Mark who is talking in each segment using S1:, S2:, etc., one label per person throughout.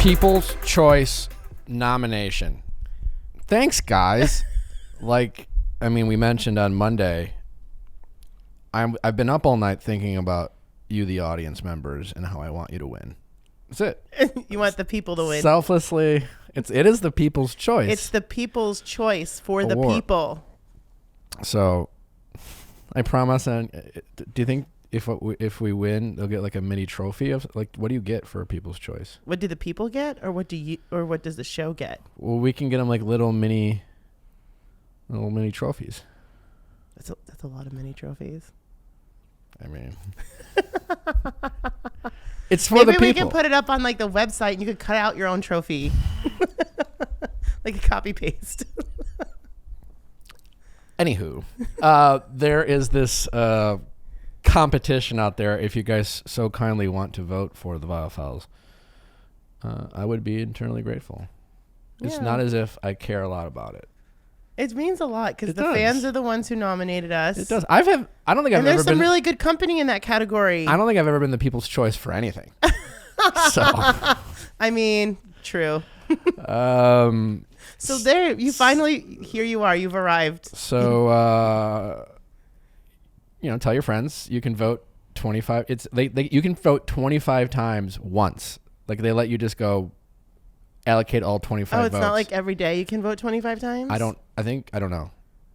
S1: People's Choice nomination. Thanks, guys. We mentioned on Monday, I've been up all night thinking about you, the audience members, and how I want you to win. That's it.
S2: You want the people to win.
S1: Selflessly, it is the people's choice.
S2: It's the people's choice for the
S1: Award.
S2: people.
S1: So, I promise. And do you think if we win, they'll get like a mini trophy of like, what do you get for a people's choice?
S2: What do the people get, or what does the show get?
S1: Well, we can get them like little mini trophies.
S2: That's a lot of mini trophies.
S1: I mean, it's for the people.
S2: Maybe we can put it up on like the website, and you could cut out your own trophy, like a copy paste.
S1: Anywho, there is this competition out there. If you guys so kindly want to vote for the Viall Files, I would be eternally grateful. It's not as if I care a lot about it.
S2: It means a lot because the
S1: does.
S2: fans are the ones who nominated us.
S1: It does. I don't think I've ever been.
S2: There's some really good company in that category.
S1: I don't think I've ever been the people's choice for anything. So,
S2: I mean, true. So there, here you are. You've arrived.
S1: So, tell your friends. You can vote 25. You can vote 25 times once. Like they let you just go allocate all 25 votes.
S2: Oh, it's not like every day you can vote 25 times?
S1: I don't know.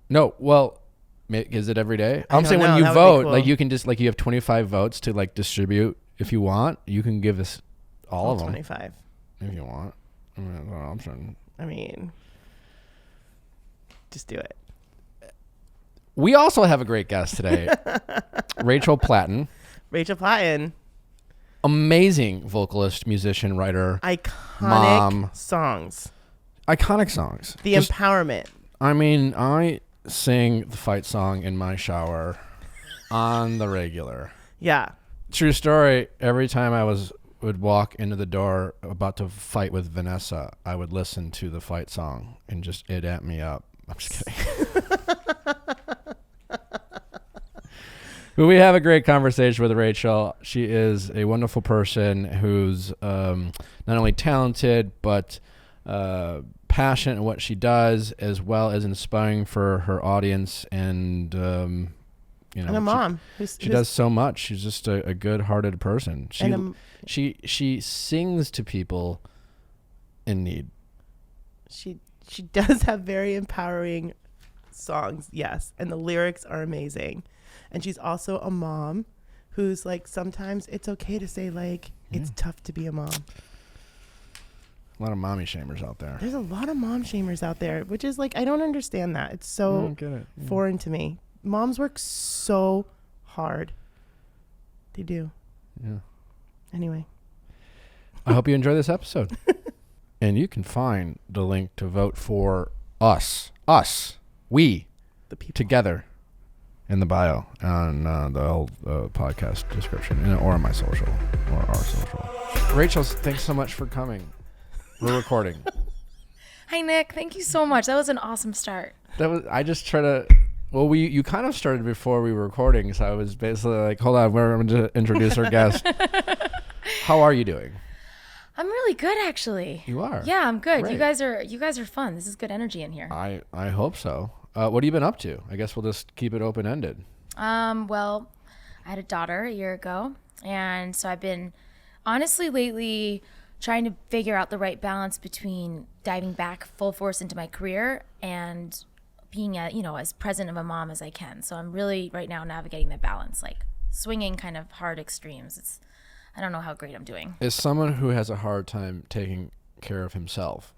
S1: No, well, is it every day? I'm saying
S2: know.
S1: when you
S2: That would be
S1: vote,
S2: cool.
S1: like you can just like you have 25 votes to like distribute if you want. You can give us all of them
S2: 25.
S1: if you want. I mean, that's an option.
S2: I mean, just do it.
S1: We also have a great guest today, Rachel Platten.
S2: Rachel Platten.
S1: Amazing vocalist, musician, writer.
S2: Iconic
S1: mom.
S2: songs.
S1: Iconic songs.
S2: The empowerment.
S1: I mean, I sing the fight song in my shower on the regular.
S2: Yeah.
S1: True story. Every time I would walk into the door about to fight with Vanessa, I would listen to the fight song and just it ate me up. I'm just kidding. But we have a great conversation with Rachel. She is a wonderful person who's not only talented but passionate in what she does, as well as inspiring for her audience. And
S2: And a mom.
S1: She does so much. She's just a good-hearted person. She sings to people in need.
S2: She does have very empowering songs, yes, and the lyrics are amazing. And she's also a mom who's like, sometimes it's okay to say like it's tough to be a mom.
S1: A lot of mommy shamers out there.
S2: There's a lot of mom shamers out there, which is like, I don't understand that. It's so
S1: I don't get it.
S2: foreign to me. Moms work so hard. They do.
S1: Yeah.
S2: Anyway.
S1: I hope you enjoy this episode. And you can find the link to vote for we,
S2: The people.
S1: together, in the bio on the whole podcast description or on my social or our social. Rachel, thanks so much for coming. We're recording.
S3: Hi, Nick. Thank you so much. That was an awesome start.
S1: I just try to. Well, you kind of started before we were recording, so I was basically like, hold on, we're going to introduce our guest. How are you doing?
S3: I'm really good, actually.
S1: You are?
S3: Yeah, I'm good.
S1: Great.
S3: You guys are fun. This is good energy in here.
S1: I hope so. What have you been up to? I guess we'll just keep it open-ended.
S3: Well, I had a daughter a year ago, and so I've been honestly lately trying to figure out the right balance between diving back full force into my career and being as present of a mom as I can. So I'm really right now navigating that balance, like swinging kind of hard extremes. I don't know how great I'm doing.
S1: As someone who has a hard time taking care of himself,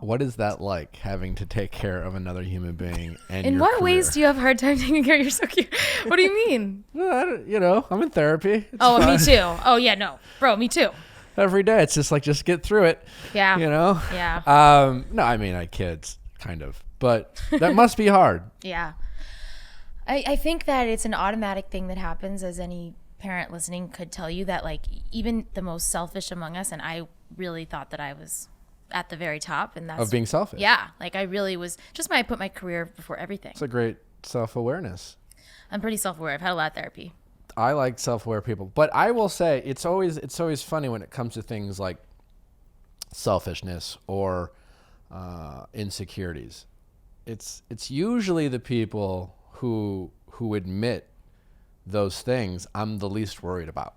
S1: what is that like, having to take care of another human being? And
S3: in
S1: your
S3: what
S1: career?
S3: ways do you have a hard time taking care of yourself? So cute. What do you mean?
S1: Well, I'm in therapy. It's
S3: Oh,
S1: fine.
S3: me too. Oh, yeah, no. Bro, me too.
S1: Every day, it's just like, just get through it.
S3: Yeah.
S1: Yeah. No, I mean, I kids, kind of. But that must be hard.
S3: Yeah. I think that it's an automatic thing that happens, as any parent listening could tell you, that like even the most selfish among us, and I really thought that I was at the very top, and that's
S1: Of being selfish.
S3: Yeah, like I really was, just I put my career before everything.
S1: It's a great self-awareness.
S3: I'm pretty self-aware. I've had a lot of therapy.
S1: I like self-aware people, but I will say it's always funny when it comes to things like selfishness or insecurities, it's usually the people who admit those things I'm the least worried about.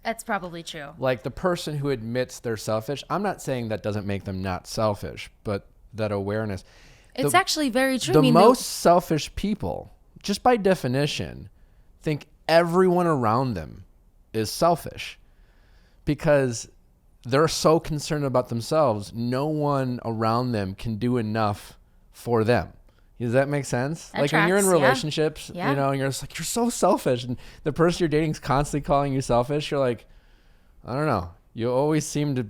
S3: That's probably true.
S1: Like the person who admits they're selfish, I'm not saying that doesn't make them not selfish, but that awareness.
S3: It's actually very true.
S1: The most selfish people, just by definition, think everyone around them is selfish because they're so concerned about themselves. No one around them can do enough for them. Does that make sense?
S3: That
S1: like when you're in
S3: tracks, yeah.
S1: relationships,
S3: Yeah.
S1: you know, and you're just like, you're so selfish. And the person you're dating is constantly calling you selfish. You're like, I don't know. You always seem to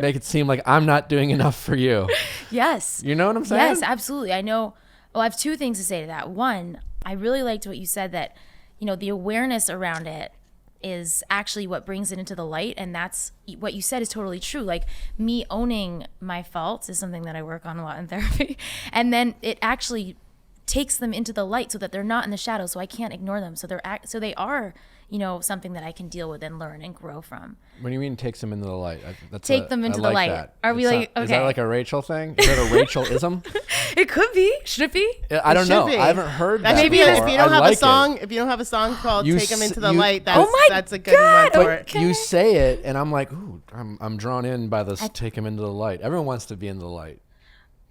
S1: make it seem like I'm not doing enough for you.
S3: Yes.
S1: You know what I'm saying?
S3: Yes, absolutely. I know. Well, I have two things to say to that. One, I really liked what you said that, you know, the awareness around it is actually what brings it into the light. And that's what you said is totally true. Like me owning my faults is something that I work on a lot in therapy. And then it actually takes them into the light so that they're not in the shadow. So I can't ignore them. So they are, you know, something that I can deal with and learn and grow from.
S1: What do you mean takes them into the light?
S3: Take them into the light.
S1: That.
S3: Are we like, okay.
S1: Is that like a Rachel thing? Is that a Rachel-ism?
S3: It could be. Should it be?
S1: I don't know.
S2: Be.
S1: I haven't heard that.
S2: Maybe
S1: before.
S2: if you don't
S1: I
S2: have
S1: like
S2: a song,
S1: it.
S2: if you don't have a song called
S1: You
S2: "Take 'Em Into the
S1: you-
S2: Light,"
S3: Oh my
S2: that's a good
S3: God,
S2: one for it.
S3: okay.
S1: You say it, and I'm like, ooh, I'm drawn in by this. Take him into the light. Everyone wants to be in the light.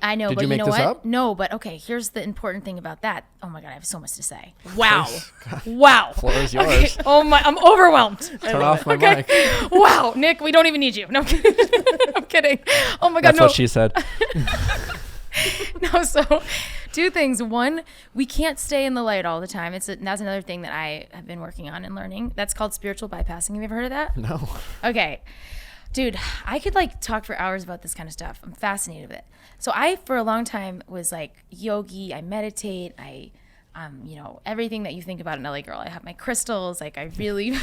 S3: I know,
S1: Did
S3: but
S1: you
S3: you
S1: make
S3: know
S1: this
S3: what?
S1: up?
S3: No, but okay, here's the important thing about that. Oh my God, I have so much to say. Wow. Wow.
S1: Floor is yours.
S3: Okay. Oh my, I'm overwhelmed.
S1: Turn off my mic.
S3: Wow, Nick, we don't even need you. No, I'm kidding. I'm kidding. Oh my God,
S1: That's
S3: no.
S1: what she said.
S3: No, so two things. One, we can't stay in the light all the time. That's another thing that I have been working on and learning. That's called spiritual bypassing. Have you ever heard of that?
S1: No.
S3: Okay. Dude, I could like talk for hours about this kind of stuff. I'm fascinated with it. So I, for a long time, was like yogi. I meditate. You know, everything that you think about an LA girl. I have my crystals. Like I really.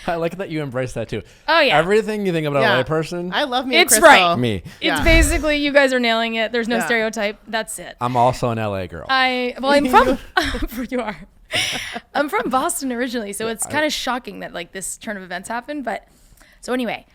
S1: I like that you embrace that too.
S3: Oh yeah.
S1: Everything you think about
S2: Yeah.
S1: a person.
S2: I love me.
S3: It's
S2: a crystal.
S3: right.
S1: Me.
S3: It's
S2: Yeah.
S3: basically you guys are nailing it. There's no
S2: Yeah.
S3: stereotype. That's it.
S1: I'm also an LA girl.
S3: I'm from. You are. I'm from Boston originally, so it's kind of shocking that like this turn of events happened. But so anyway.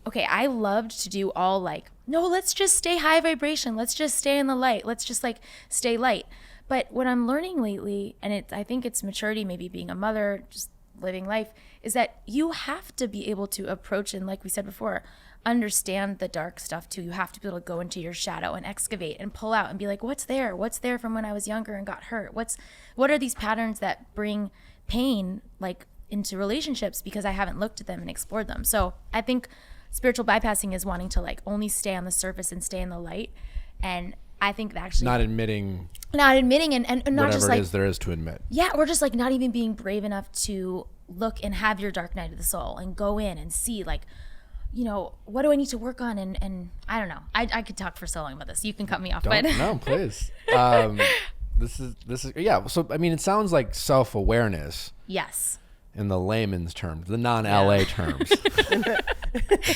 S3: Okay, I loved to do all like, no, let's just stay high vibration. Let's just stay in the light. Let's just like stay light. But what I'm learning lately, and I think it's maturity, maybe being a mother, just living life, is that you have to be able to approach and, like we said before, understand the dark stuff too. You have to be able to go into your shadow and excavate and pull out and be like, what's there? What's there from when I was younger and got hurt? What are these patterns that bring pain like into relationships because I haven't looked at them and explored them? So I think spiritual bypassing is wanting to like only stay on the surface and stay in the light. And I think actually
S1: not admitting
S3: and not just
S1: whatever
S3: like,
S1: it is there is to admit.
S3: yeah, or just like not even being brave enough to look and have your dark night of the soul and go in and see like, you know, what do I need to work on? And I don't know. I could talk for so long about this. You can cut me off.
S1: No, please. This is yeah. So I mean, it sounds like self-awareness.
S3: Yes.
S1: In the layman's terms, the non-LA terms.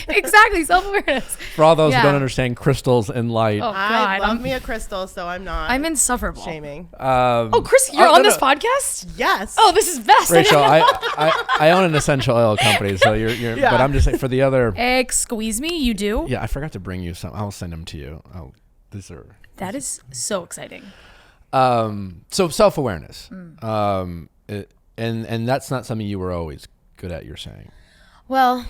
S3: Exactly, self-awareness.
S1: For all those who don't understand crystals and light.
S3: Oh,
S2: I
S3: God,
S2: love me a crystal, so I'm not.
S3: I'm insufferable.
S2: Shaming.
S3: Oh, Chris, you're on this podcast?
S2: Yes.
S3: Oh, this is best.
S1: Rachel, I own an essential oil company, so you're
S2: Yeah.
S1: but I'm just saying for the other.
S3: Squeeze me, you do?
S1: Yeah, I forgot to bring you some. I'll send them to you. Oh, these are.
S3: That is so exciting.
S1: So self-awareness. And that's not something you were always good at, you're saying.
S3: Well,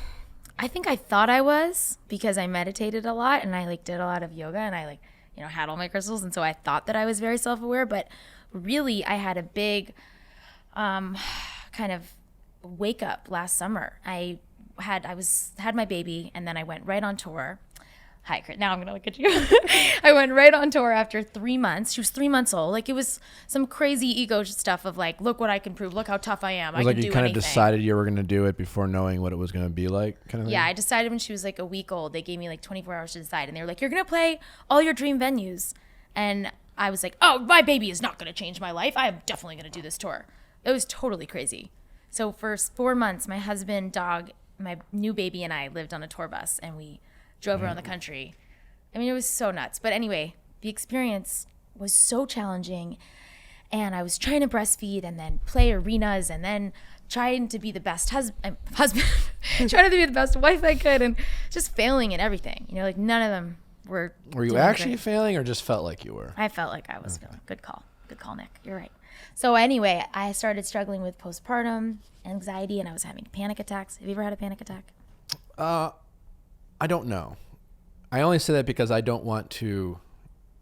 S3: I think I thought I was because I meditated a lot and I like did a lot of yoga and I like, you know, had all my crystals. And so I thought that I was very self-aware, but really I had a big kind of wake up last summer. I had my baby and then I went right on tour. Hi, Chris. Now I'm going to look at you. I went right on tour after 3 months. She was 3 months old. Like it was some crazy ego stuff of like, look what I can prove. Look how tough I am.
S1: It was
S3: I
S1: like
S3: can
S1: you
S3: do
S1: kind of
S3: anything.
S1: decided you were going to do it before knowing what it was going to be like, kind of thing?
S3: Yeah, I decided when she was like a week old. They gave me like 24 hours to decide. And they were like, you're going to play all your dream venues. And I was like, oh, my baby is not going to change my life. I am definitely going to do this tour. It was totally crazy. So for 4 months, my husband, dog, my new baby, and I lived on a tour bus. And we drove around the country. I mean, it was so nuts. But anyway, the experience was so challenging. And I was trying to breastfeed and then play arenas and then trying to be the best husband, trying to be the best wife I could, and just failing at everything. You know, like none of them were.
S1: Were you
S3: doing
S1: actually
S3: great.
S1: failing, or just felt like you were?
S3: I felt like I was failing. Good call, Nick. You're right. So anyway, I started struggling with postpartum anxiety, and I was having panic attacks. Have you ever had a panic attack?
S1: I don't know. I only say that because I don't want to.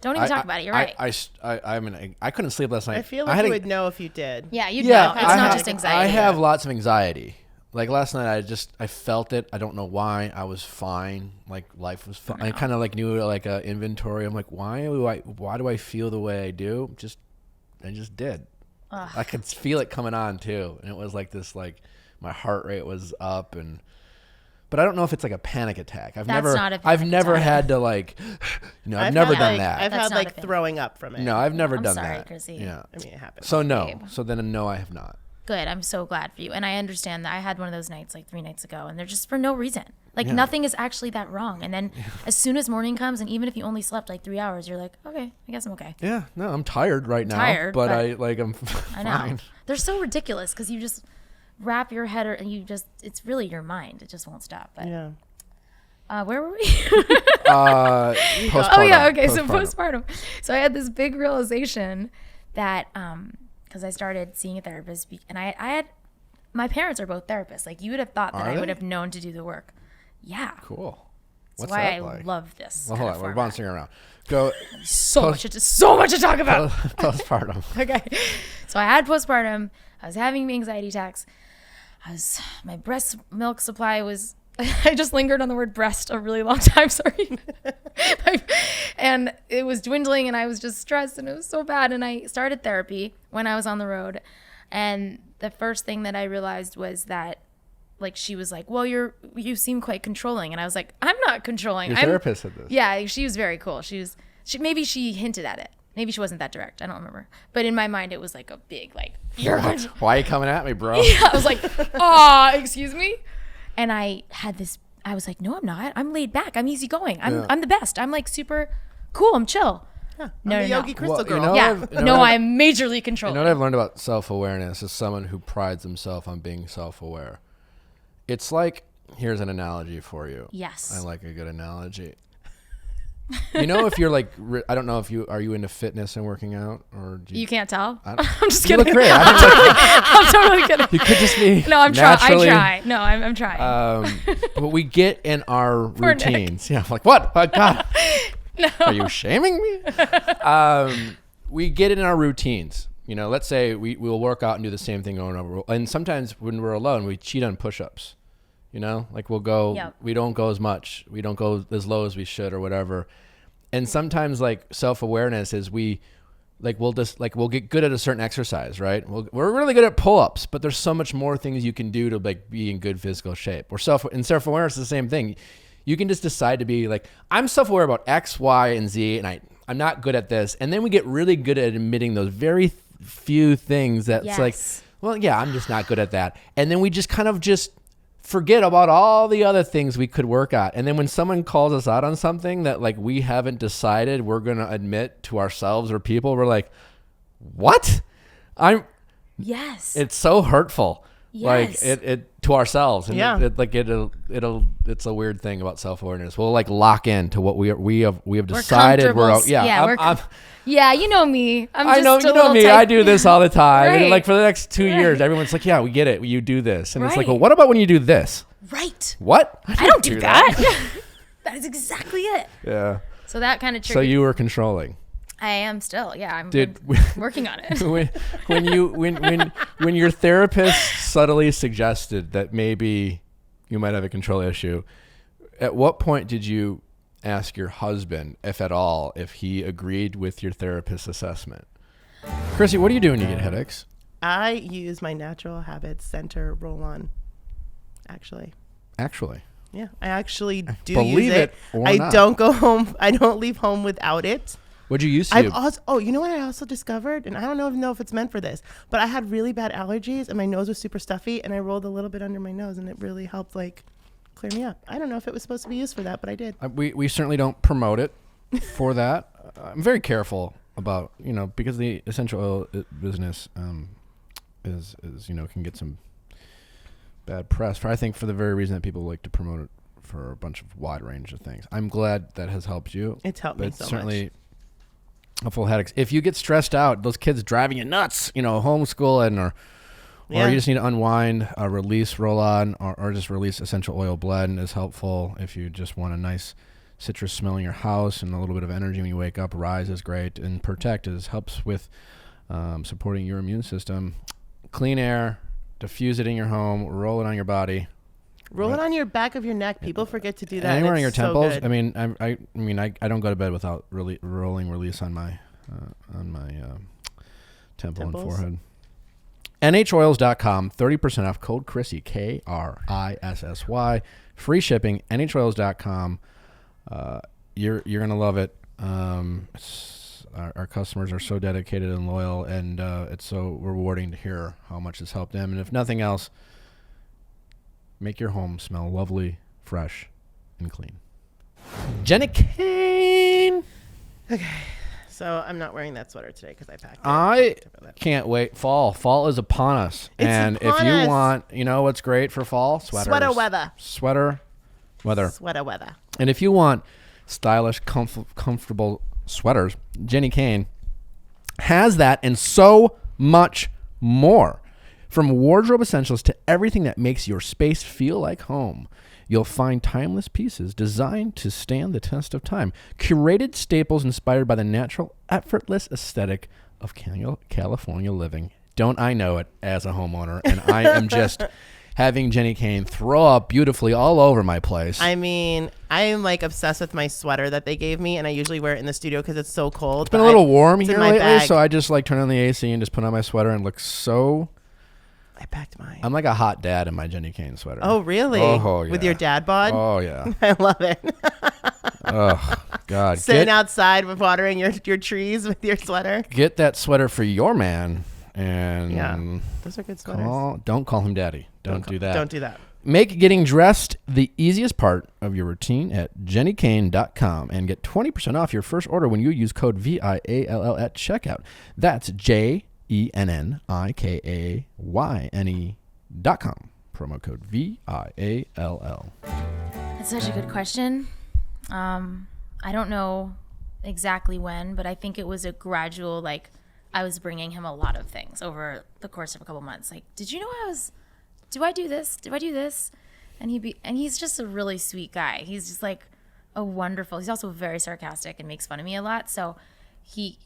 S3: Don't even talk about it. You're right.
S1: I mean, I couldn't sleep last night.
S2: I feel like you would know if you did.
S3: Yeah, you'd
S1: Yeah,
S3: know. It's
S1: I
S3: not
S1: have-
S3: just anxiety.
S1: I have lots of anxiety. Like last night, I felt it. I don't know why. I was fine. Like life was fine. I kind of like knew like a inventory. I'm like, why do I feel the way I do? I just did.
S3: Ugh.
S1: I could feel it coming on too, and it was like this. Like my heart rate was up, but I don't know if it's like a panic attack. I've
S3: That's
S1: never
S3: not a panic
S1: never
S3: attack.
S1: had to like, I've never
S2: had,
S1: done
S2: like,
S1: that.
S2: I've
S3: That's
S2: had
S3: not a
S2: like
S3: thing.
S2: throwing up from it.
S1: No, I've never
S3: I'm
S1: done
S3: sorry,
S1: that.
S3: Chrissy.
S1: Yeah.
S2: I mean, it happens.
S1: So no.
S3: Babe.
S1: So then no, I have not.
S3: Good. I'm so glad for you. And I understand that I had one of those nights like 3 nights ago, and they're just for no reason. Like
S1: Yeah.
S3: nothing is actually that wrong. And then as soon as morning comes, and even if you only slept like 3 hours, you're like, okay, I guess I'm okay.
S1: Yeah, no, I'm tired right now.
S3: Tired,
S1: but
S3: but
S1: I'm
S3: I know.
S1: fine.
S3: They're so ridiculous because you just wrap your head, and it's really your mind. It just won't stop. But
S2: Yeah.
S3: where were we?
S1: Postpartum.
S3: Oh yeah, okay. So
S1: Postpartum.
S3: postpartum. So I had this big realization that because I started seeing a therapist, and I had my parents are both therapists. Like you would have thought that
S1: Are
S3: I would
S1: they?
S3: have known to do the work. Yeah,
S1: Cool.
S3: that's
S1: What's
S3: why
S1: that
S3: I
S1: like?
S3: love this.
S1: Well,
S3: kind
S1: hold
S3: of
S1: on, we're
S3: format.
S1: bouncing around. Go
S3: So much to talk about.
S1: postpartum.
S3: Okay, so I had postpartum. I was having anxiety attacks. My breast milk supply was. I just lingered on the word breast a really long time. Sorry, and it was dwindling, and I was just stressed, and it was so bad. And I started therapy when I was on the road, and the first thing that I realized was that, like, she was like, "Well, you seem quite controlling," and I was like, "I'm not controlling."
S1: Your therapist said this.
S3: Yeah, she was very cool. Maybe she hinted at it. Maybe she wasn't that direct. I don't remember. But in my mind, it was like a big, like, you're
S1: Why are you coming at me, bro?
S3: I was like, "Aw, excuse me." And I was like, "No, I'm not. I'm laid back. I'm easygoing. I'm the best. I'm like super cool. I'm chill."
S2: Yeah.
S3: No,
S2: I'm the
S3: no,
S2: Yogi
S3: no.
S2: Crystal
S1: Well,
S2: girl.
S1: you know-
S3: Yeah.
S1: I've- you know
S3: No,
S1: what
S3: I'm majorly
S1: You
S3: controlling.
S1: know what I've learned about self-awareness is someone who prides himself on being self-aware. It's like, here's an analogy for you.
S3: Yes.
S1: I like a good analogy. You know, if you're like, I don't know if are you into fitness and working out, or do
S3: You can't tell?
S1: I-
S3: I'm just
S1: you
S3: kidding.
S1: look great. I
S3: I'm totally kidding.
S1: you could just be
S3: No, I'm trying. I
S1: naturally,
S3: try. No, I'm trying.
S1: But we get in our
S3: Poor Nick.
S1: routines. Yeah, I'm like, what? Oh, God.
S3: No.
S1: Are you shaming me? We get in our routines. You know, let's say we'll work out and do the same thing over and over. And sometimes when we're alone, we cheat on push-ups. You know, like we'll go,
S3: Yep.
S1: we don't go as much. We don't go as low as we should or whatever. And sometimes like self-awareness is we'll get good at a certain exercise, right? We're really good at pull-ups, but there's so much more things you can do to like be in good physical shape. Or self-awareness is the same thing. You can just decide to be like, I'm self-aware about X, Y, and Z, and I'm not good at this. And then we get really good at admitting those very few things that's like,
S3: Yes.
S1: well, yeah, I'm just not good at that. And then we just kind of just forget about all the other things we could work at. And then when someone calls us out on something that like we haven't decided we're going to admit to ourselves or people, we're like, what?
S3: Yes.
S1: It's so hurtful.
S3: Yes.
S1: Like it to ourselves. And
S2: Yeah.
S1: it's a weird thing about self-awareness. We'll like lock into what we have decided we're
S3: comfortable.
S1: yeah.
S3: Yeah, you know me.
S1: I know, you know me. I do this all the time. And like for the next 2 years, everyone's like, yeah, we get it. You do this. And it's like,
S3: Right.
S1: well, what about when you do this?
S3: Right.
S1: What?
S3: I don't do that. That is exactly it.
S1: Yeah.
S3: So that kind of
S1: So
S3: triggered.
S1: you were controlling.
S3: I am still. Yeah, I'm
S1: Did
S3: working on it.
S1: when your therapist subtly suggested that maybe you might have a control issue, at what point did you ask your husband, if at all, if he agreed with your therapist's assessment? Chrissy, what do you do when you get headaches?
S2: I use my Natural Habits Center roll-on. Actually, yeah, I actually do
S1: Believe
S2: use
S1: it or
S2: I
S1: not.
S2: don't go home. I don't leave home without it.
S1: What'd you use to?
S2: I've also, you know what I also discovered, and I don't know if it's meant for this, but I had really bad allergies and my nose was super stuffy, and I rolled a little bit under my nose, and it really helped like clear me up. I don't know if it was supposed to be used for that, but I did.
S1: We certainly don't promote it for that. I'm very careful about, because the essential oil business is can get some bad press. I think for the very reason that people like to promote it for a bunch of wide range of things. I'm glad that has helped you.
S2: It's helped me so much.
S1: A full headaches. If you get stressed out, those kids driving you nuts, homeschooling or you just need to unwind, release roll-on or just release essential oil blend is helpful. If you just want a nice citrus smell in your house and a little bit of energy when you wake up, Rise is great. And Protect helps with supporting your immune system. Clean air, diffuse it in your home, roll it on your body.
S2: Roll it on your back of your neck. People forget to do that.
S1: Anywhere on your temples.
S2: So
S1: I mean, I don't go to bed without rolling release on my temple and forehead. NHOils.com, 30% off, code Chrissy, KRISSY, free shipping. NHOils.com. You're gonna love it. Our customers are so dedicated and loyal, and it's so rewarding to hear how much it's helped them. And if nothing else, make your home smell lovely, fresh, and clean. Jenny Kane.
S2: Okay, so I'm not wearing that sweater today because I packed it.
S1: I can't wait. Fall is upon us. If you want, what's great for fall? Sweaters. Sweater weather. And if you want stylish, comfortable sweaters, Jenny Kane has that and so much more. From wardrobe essentials to everything that makes your space feel like home, you'll find timeless pieces designed to stand the test of time. Curated staples inspired by the natural, effortless aesthetic of California living. Don't I know it as a homeowner? And I am just having Jenny Kane throw up beautifully all over my place.
S2: I mean, I am like obsessed with my sweater that they gave me, and I usually wear it in the studio because it's so cold.
S1: It's been a little warm here lately, so I just like turn on the AC and just put on my sweater and look so...
S2: I packed mine.
S1: I'm like a hot dad in my Jenny Kane sweater.
S2: Oh, really?
S1: Oh, yeah.
S2: With your dad bod?
S1: Oh, yeah.
S2: I love it.
S1: Oh, God.
S2: Sitting outside with watering your trees with your sweater.
S1: Get that sweater for your man. And
S2: those are good sweaters.
S1: Don't call him daddy. Don't do that.
S2: Don't do that.
S1: Make getting dressed the easiest part of your routine at jennykane.com and get 20% off your first order when you use code VIALL at checkout. That's JENNYKAYNE.com. Promo code VIALL.
S3: That's such a good question. I don't know exactly when, but I think it was a gradual, I was bringing him a lot of things over the course of a couple months. Like, did you know do I do this? Do I do this? And he's just a really sweet guy. He's just he's also very sarcastic and makes fun of me a lot. So he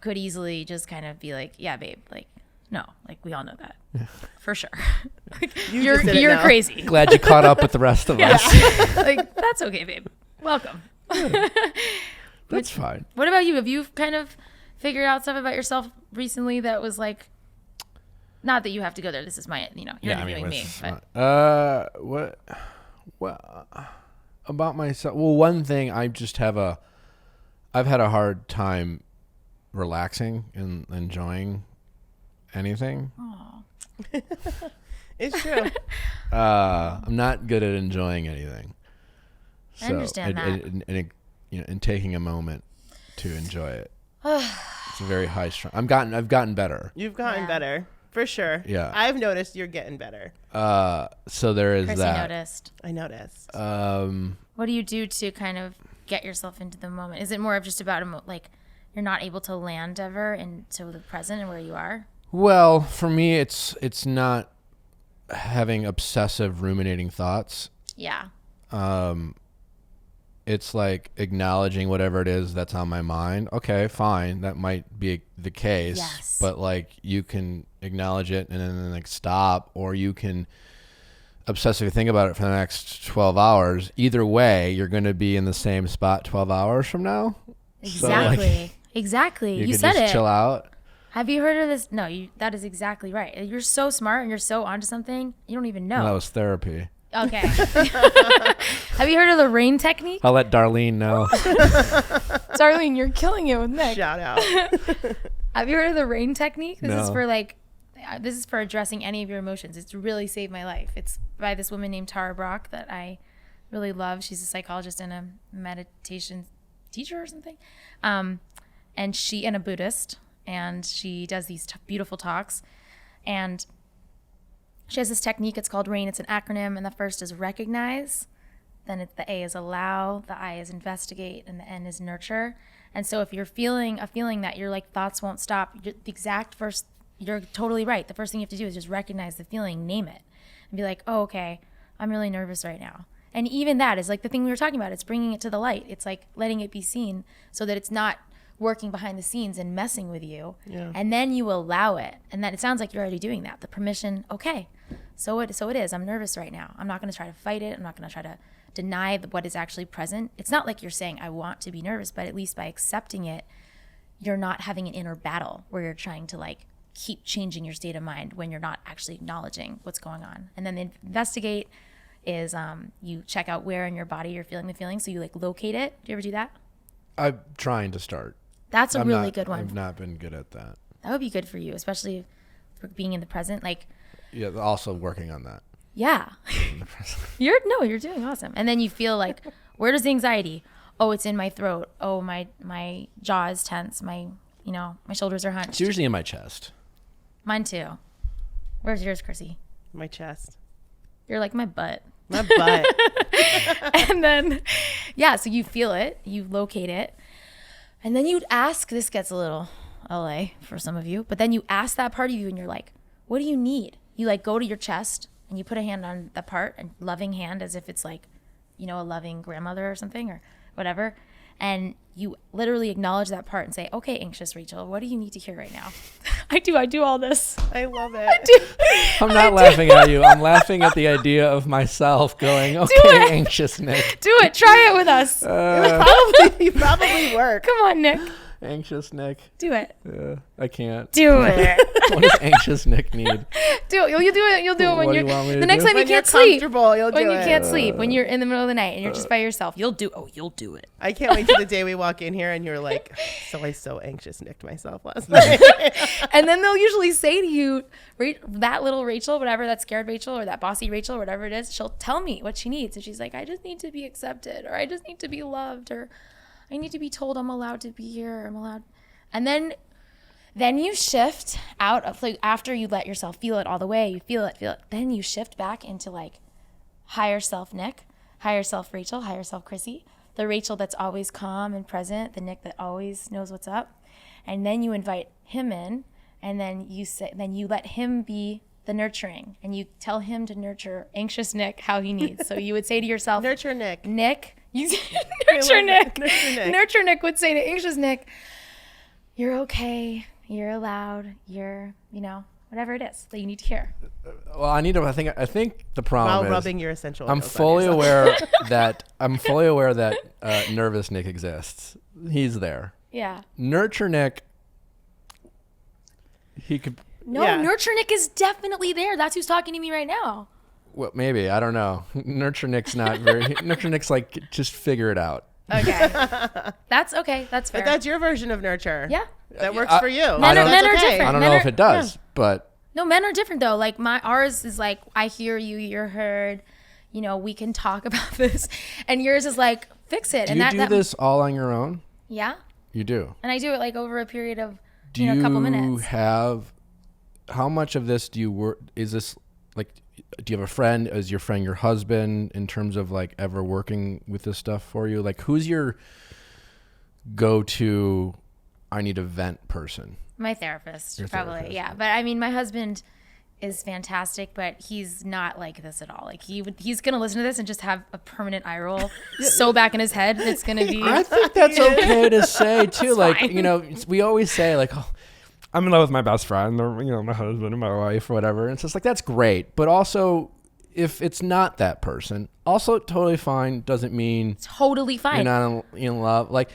S3: could easily just kind of be like, yeah, babe, no, we all know that for sure. You're crazy.
S1: Glad you caught up with the rest of us.
S3: That's okay, babe. Welcome.
S1: That's fine.
S3: What about you? Have you kind of figured out stuff about yourself recently that was not that you have to go there. This is my, you're interviewing me. But.
S1: What about myself? Well, one thing I've had a hard time relaxing and enjoying anything.
S3: Oh.
S2: It's true.
S1: I'm not good at enjoying anything.
S3: I understand that.
S1: And taking a moment to enjoy it. It's a very high strung. I've gotten better.
S2: You've gotten better. For sure.
S1: Yeah.
S2: I've noticed you're getting better.
S1: So there is
S3: Chrissy
S1: that.
S2: I noticed.
S3: What do you do to kind of get yourself into the moment? Is it more of just about you're not able to land ever into the present and where you are?
S1: Well, for me, it's not having obsessive ruminating thoughts.
S3: Yeah.
S1: It's acknowledging whatever it is that's on my mind. Okay, fine. That might be the case.
S3: Yes.
S1: But you can acknowledge it and then stop, or you can obsessively think about it for the next 12 hours. Either way, you're going to be in the same spot 12 hours from now.
S3: Exactly.
S1: So,
S3: exactly.
S1: You
S3: said
S1: just
S3: it.
S1: Chill out.
S3: Have you heard of this? No, that is exactly right. You're so smart and you're so onto something. You don't even know.
S1: No, that was therapy.
S3: Okay. Have you heard of the rain technique?
S1: I'll let Darlene know.
S3: Darlene, you're killing it with Nick.
S2: Shout out.
S3: Have you heard of the rain technique? This
S1: No.
S3: is for this is for addressing any of your emotions. It's really saved my life. It's by this woman named Tara Brach that I really love. She's a psychologist and a meditation teacher or something. And a Buddhist, and she does these beautiful talks. And She has this technique. It's called RAIN. It's an acronym. And the first is recognize. Then the A is allow. The I is investigate. And the N is nurture. And so if you're feeling a feeling that your like thoughts won't stop, you're totally right. The first thing you have to do is just recognize the feeling, name it, and be like, oh, okay, I'm really nervous right now. And even that is like the thing we were talking about. It's bringing it to the light. It's like letting it be seen so that it's not working behind the scenes and messing with you. Yeah. And then you allow it. And then it sounds like you're already doing that. The permission, okay, so it is. I'm nervous right now. I'm not going to try to fight it. I'm not going to try to deny what is actually present. It's not like you're saying, I want to be nervous, but at least by accepting it, you're not having an inner battle where you're trying to like keep changing your state of mind when you're not actually acknowledging what's going on. And then the investigate is you check out where in your body you're feeling the feeling. So you like locate it. Do you ever do that?
S1: I'm trying to start.
S3: That's a really good one.
S1: I've not been good at that.
S3: That would be good for you, especially for being in the present. Like,
S1: yeah, also working on that.
S3: Yeah. You're doing awesome. And then you feel like, where does the anxiety? Oh, it's in my throat. Oh, my jaw is tense. My shoulders are hunched.
S1: It's usually in my chest.
S3: Mine too. Where's yours, Chrissy?
S2: My chest.
S3: You're like my butt.
S2: My butt.
S3: And then, yeah, so you feel it, you locate it, and then you'd ask, this gets a little LA for some of you, but then you ask that part of you and you're like, what do you need? You like go to your chest and you put a hand on that part, a loving hand, as if it's like, a loving grandmother or something or whatever. And you literally acknowledge that part and say, okay, anxious Rachel, what do you need to hear right now? I do all this.
S2: I love it.
S1: I'm not laughing at you. I'm laughing at the idea of myself going, okay, anxious Nick.
S3: Do it. Try it with us.
S2: You probably work.
S3: Come on, Nick.
S1: Anxious Nick.
S3: Do it.
S1: I can't.
S3: Do it.
S1: What does anxious Nick need?
S3: Do it. You'll do it. You'll do it when you're the next time you can't sleep.
S2: You'll
S3: when you can't sleep, when you're in the middle of the night and you're just by yourself, you'll do it.
S2: I can't wait till the day we walk in here and you're like, I so anxious nicked myself last night.
S3: And then they'll usually say to you, that little Rachel, whatever, that scared Rachel or that bossy Rachel, or whatever it is, she'll tell me what she needs. And she's like, I just need to be accepted, or I just need to be loved, or I need to be told I'm allowed to be here. I'm allowed. And then you shift out of, like, after you let yourself feel it all the way, you feel it. Then you shift back into like higher self Nick, higher self Rachel, higher self Chrissy, the Rachel that's always calm and present, the Nick that always knows what's up. And then you invite him in, and then you let him be the nurturing, and you tell him to nurture anxious Nick how he needs. So you would say to yourself,
S2: nurture Nick.
S3: Nurture Nick. Nurture Nick would say to anxious Nick, you're okay, you're allowed, you're, whatever it is that you need to hear.
S1: Well, I think the problem
S2: is, while rubbing your essential oils
S1: I'm fully aware that nervous Nick exists. He's there.
S3: Yeah.
S1: Nurture Nick, he could.
S3: No, yeah. Nurture Nick is definitely there. That's who's talking to me right now.
S1: Well, maybe. I don't know. Nurture Nick's not very... Nurture Nick's like, just figure it out.
S3: Okay. That's okay. That's fair.
S2: But that's your version of nurture.
S3: Yeah.
S2: That works for you.
S3: Men are different.
S1: I don't know if it does, but...
S3: No, men are different though. Like ours is like, I hear you, you're heard. We can talk about this. And yours is like, fix it.
S1: Do you do this all on your own?
S3: Yeah.
S1: You do?
S3: And I do it like over a period of, a couple minutes.
S1: How much of this do you work? Is this like, do you have a friend? Is your friend your husband in terms of like ever working with this stuff for you? Like, who's your go-to, I need a vent person?
S3: My therapist,
S1: Your
S3: probably.
S1: Therapist.
S3: Yeah. But I mean, my husband is fantastic, but he's not like this at all. Like he's going to listen to this and just have a permanent eye roll so back in his head. It's going to be.
S1: I think that's okay to say too. Like, fine. We always say like, oh, I'm in love with my best friend or, my husband or my wife or whatever. And it's just like, that's great. But also, if it's not that person, also totally fine. Doesn't mean
S3: totally fine.
S1: You're not in love. Like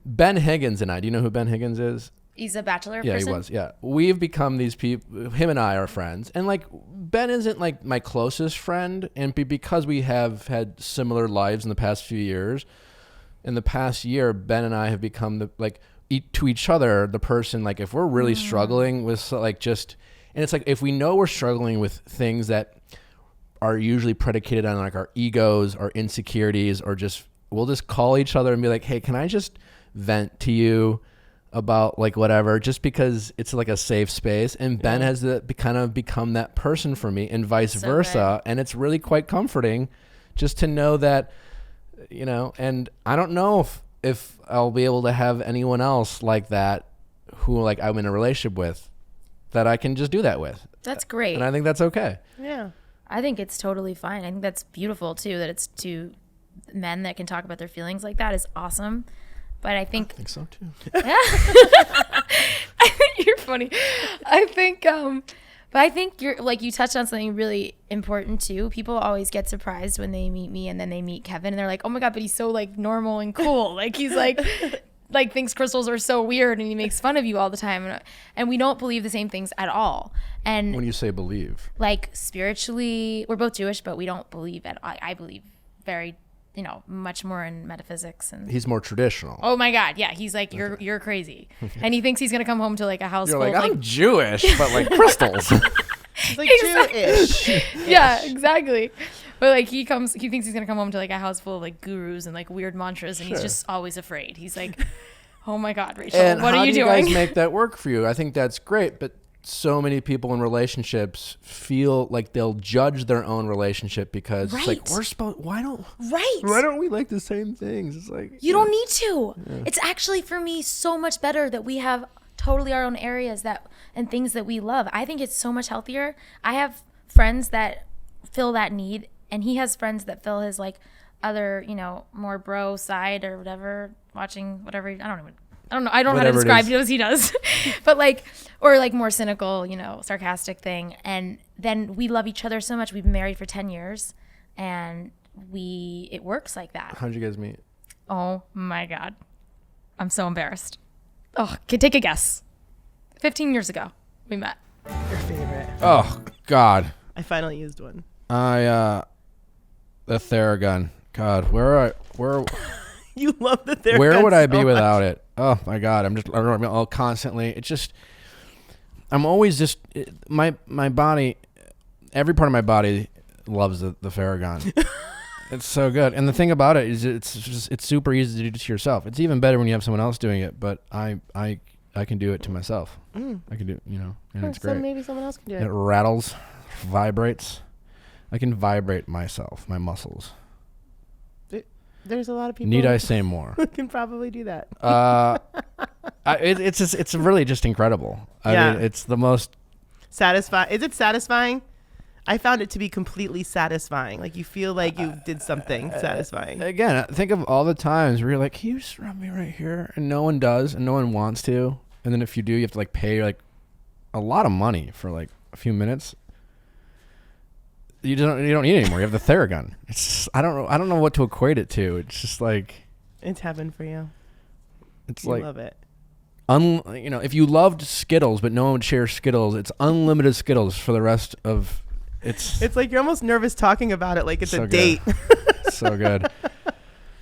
S1: Ben Higgins and I, do you know who Ben Higgins is?
S3: He's a Bachelor person?
S1: Yeah, he was. Yeah. We've become these people, him and I are friends. And like, Ben isn't like my closest friend. And because we have had similar lives in the past few years, in the past year, Ben and I have become to each other, the person, like if we're really struggling with and it's like, if we know we're struggling with things that are usually predicated on like our egos or insecurities, or we'll just call each other and be like, hey, can I just vent to you? about like whatever, just because it's like a safe space. And Ben has kind of become that person for me, and vice versa. And it's really quite comforting just to know that, you know, and I don't know if I'll be able to have anyone else like that who like I'm in a relationship with that I can just do that with.
S3: That's great.
S1: And I think that's okay.
S2: Yeah.
S3: I think it's totally fine. I think that's beautiful too, that it's two men that can talk about their feelings like that is awesome. But I think
S1: so too.
S3: Yeah. I think you're funny. I think but I think you're like, you touched on something really important too. People always get surprised when they meet me and then they meet Kevin and they're like, "Oh my God, but he's so like normal and cool." Like he's like thinks crystals are so weird and he makes fun of you all the time. And we don't believe the same things at all. And
S1: When you say believe,
S3: like spiritually, we're both Jewish, but we don't believe I believe very, you know, much more in metaphysics. And
S1: he's more traditional.
S3: oh my God, yeah, he's like, you're crazy. And he thinks he's gonna come home to like a house
S1: You're
S3: full
S1: like,
S3: of
S1: I'm Jewish, but like crystals.
S2: It's like Jewish.
S3: yeah, exactly. But like he thinks he's gonna come home to like a house full of like gurus and like weird mantras, and he's just always afraid. He's like, oh my God, Rachel,
S1: And
S3: what
S1: how
S3: are you
S1: do you
S3: doing?
S1: guys make that work for you? I think that's great, but so many people in relationships feel like they'll judge their own relationship because it's like, why don't we like the same things? It's like,
S3: You don't need to. Yeah. It's actually for me so much better that we have totally our own areas and things that we love. I think it's so much healthier. I have friends that fill that need, and he has friends that fill his like other, you know, more bro side or whatever, watching whatever. I don't know how to describe those he does. But like, or like more cynical, you know, sarcastic thing. And then we love each other so much. We've been married for 10 years and it works like that.
S1: How'd you guys meet?
S3: Oh my God. I'm so embarrassed. Oh, take a guess. 15 years ago we met.
S2: Your favorite.
S1: Oh God.
S2: I finally used one.
S1: The Theragun. God, where
S2: You love the Theragun.
S1: where would I
S2: so
S1: be
S2: much.
S1: without it? Oh my God, I'm all constantly. It's just, I'm always just my body, every part of my body loves the Theragun. It's so good, and the thing about it is it's super easy to do to yourself. It's even better when you have someone else doing it, but I can do it to myself. I can do it, you know, and it's
S2: So
S1: great.
S2: maybe someone else can do
S1: It
S2: it.
S1: rattles, vibrates. I can vibrate myself, my muscles.
S2: There's a lot of people.
S1: Need I say more?
S2: who can probably do that.
S1: It's really just incredible. I mean, it's the most
S2: Satisfying. Is it satisfying? I found it to be completely satisfying. Like you feel like you did something satisfying.
S1: Again, think of all the times where you're like, can you just rub me right here? And no one does, and no one wants to. And then if you do, you have to like pay like a lot of money for like a few minutes. You don't need it anymore. You have the Theragun. It's just, I don't know what to equate it to. It's just like,
S2: It's heaven for you.
S1: it's
S2: You
S1: like,
S2: love it.
S1: you know, if you loved Skittles but no one would share Skittles, it's unlimited Skittles for the rest of
S2: It's like you're almost nervous talking about it like it's
S1: So
S2: a
S1: good.
S2: date.
S1: So good.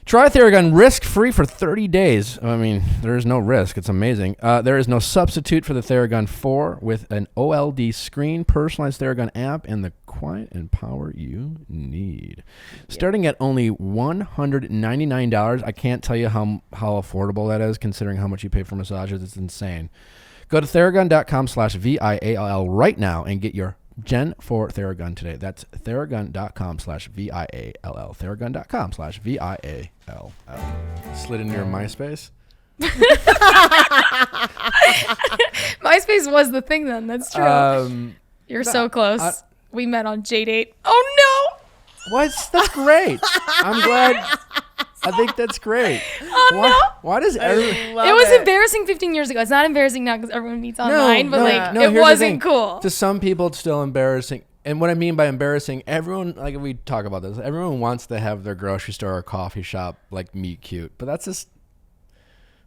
S1: Try Theragun risk-free for 30 days. I mean, there is no risk. It's amazing. There is no substitute for the Theragun 4 with an OLD screen, personalized Theragun app, and the quiet and power you need. Starting at only $199. I can't tell you how affordable that is considering how much you pay for massages. It's insane. Go to Theragun.com/VIALL right now and get your Gen 4 Theragun today. That's Theragun.com/VIALL. Theragun.com/VIALL. Slid into your MySpace.
S3: MySpace was the thing then. That's true. You're so close. We met on JDate. Oh no!
S1: What? That's great. I'm glad. I think that's great.
S3: Oh no!
S1: Why does everyone?
S3: It was embarrassing 15 years ago. It's not embarrassing now because everyone meets online, but like it
S1: here's the
S3: wasn't
S1: thing.
S3: cool.
S1: To some people, it's still embarrassing. And what I mean by embarrassing, everyone, like we talk about this, everyone wants to have their grocery store or coffee shop like meet cute, but that's just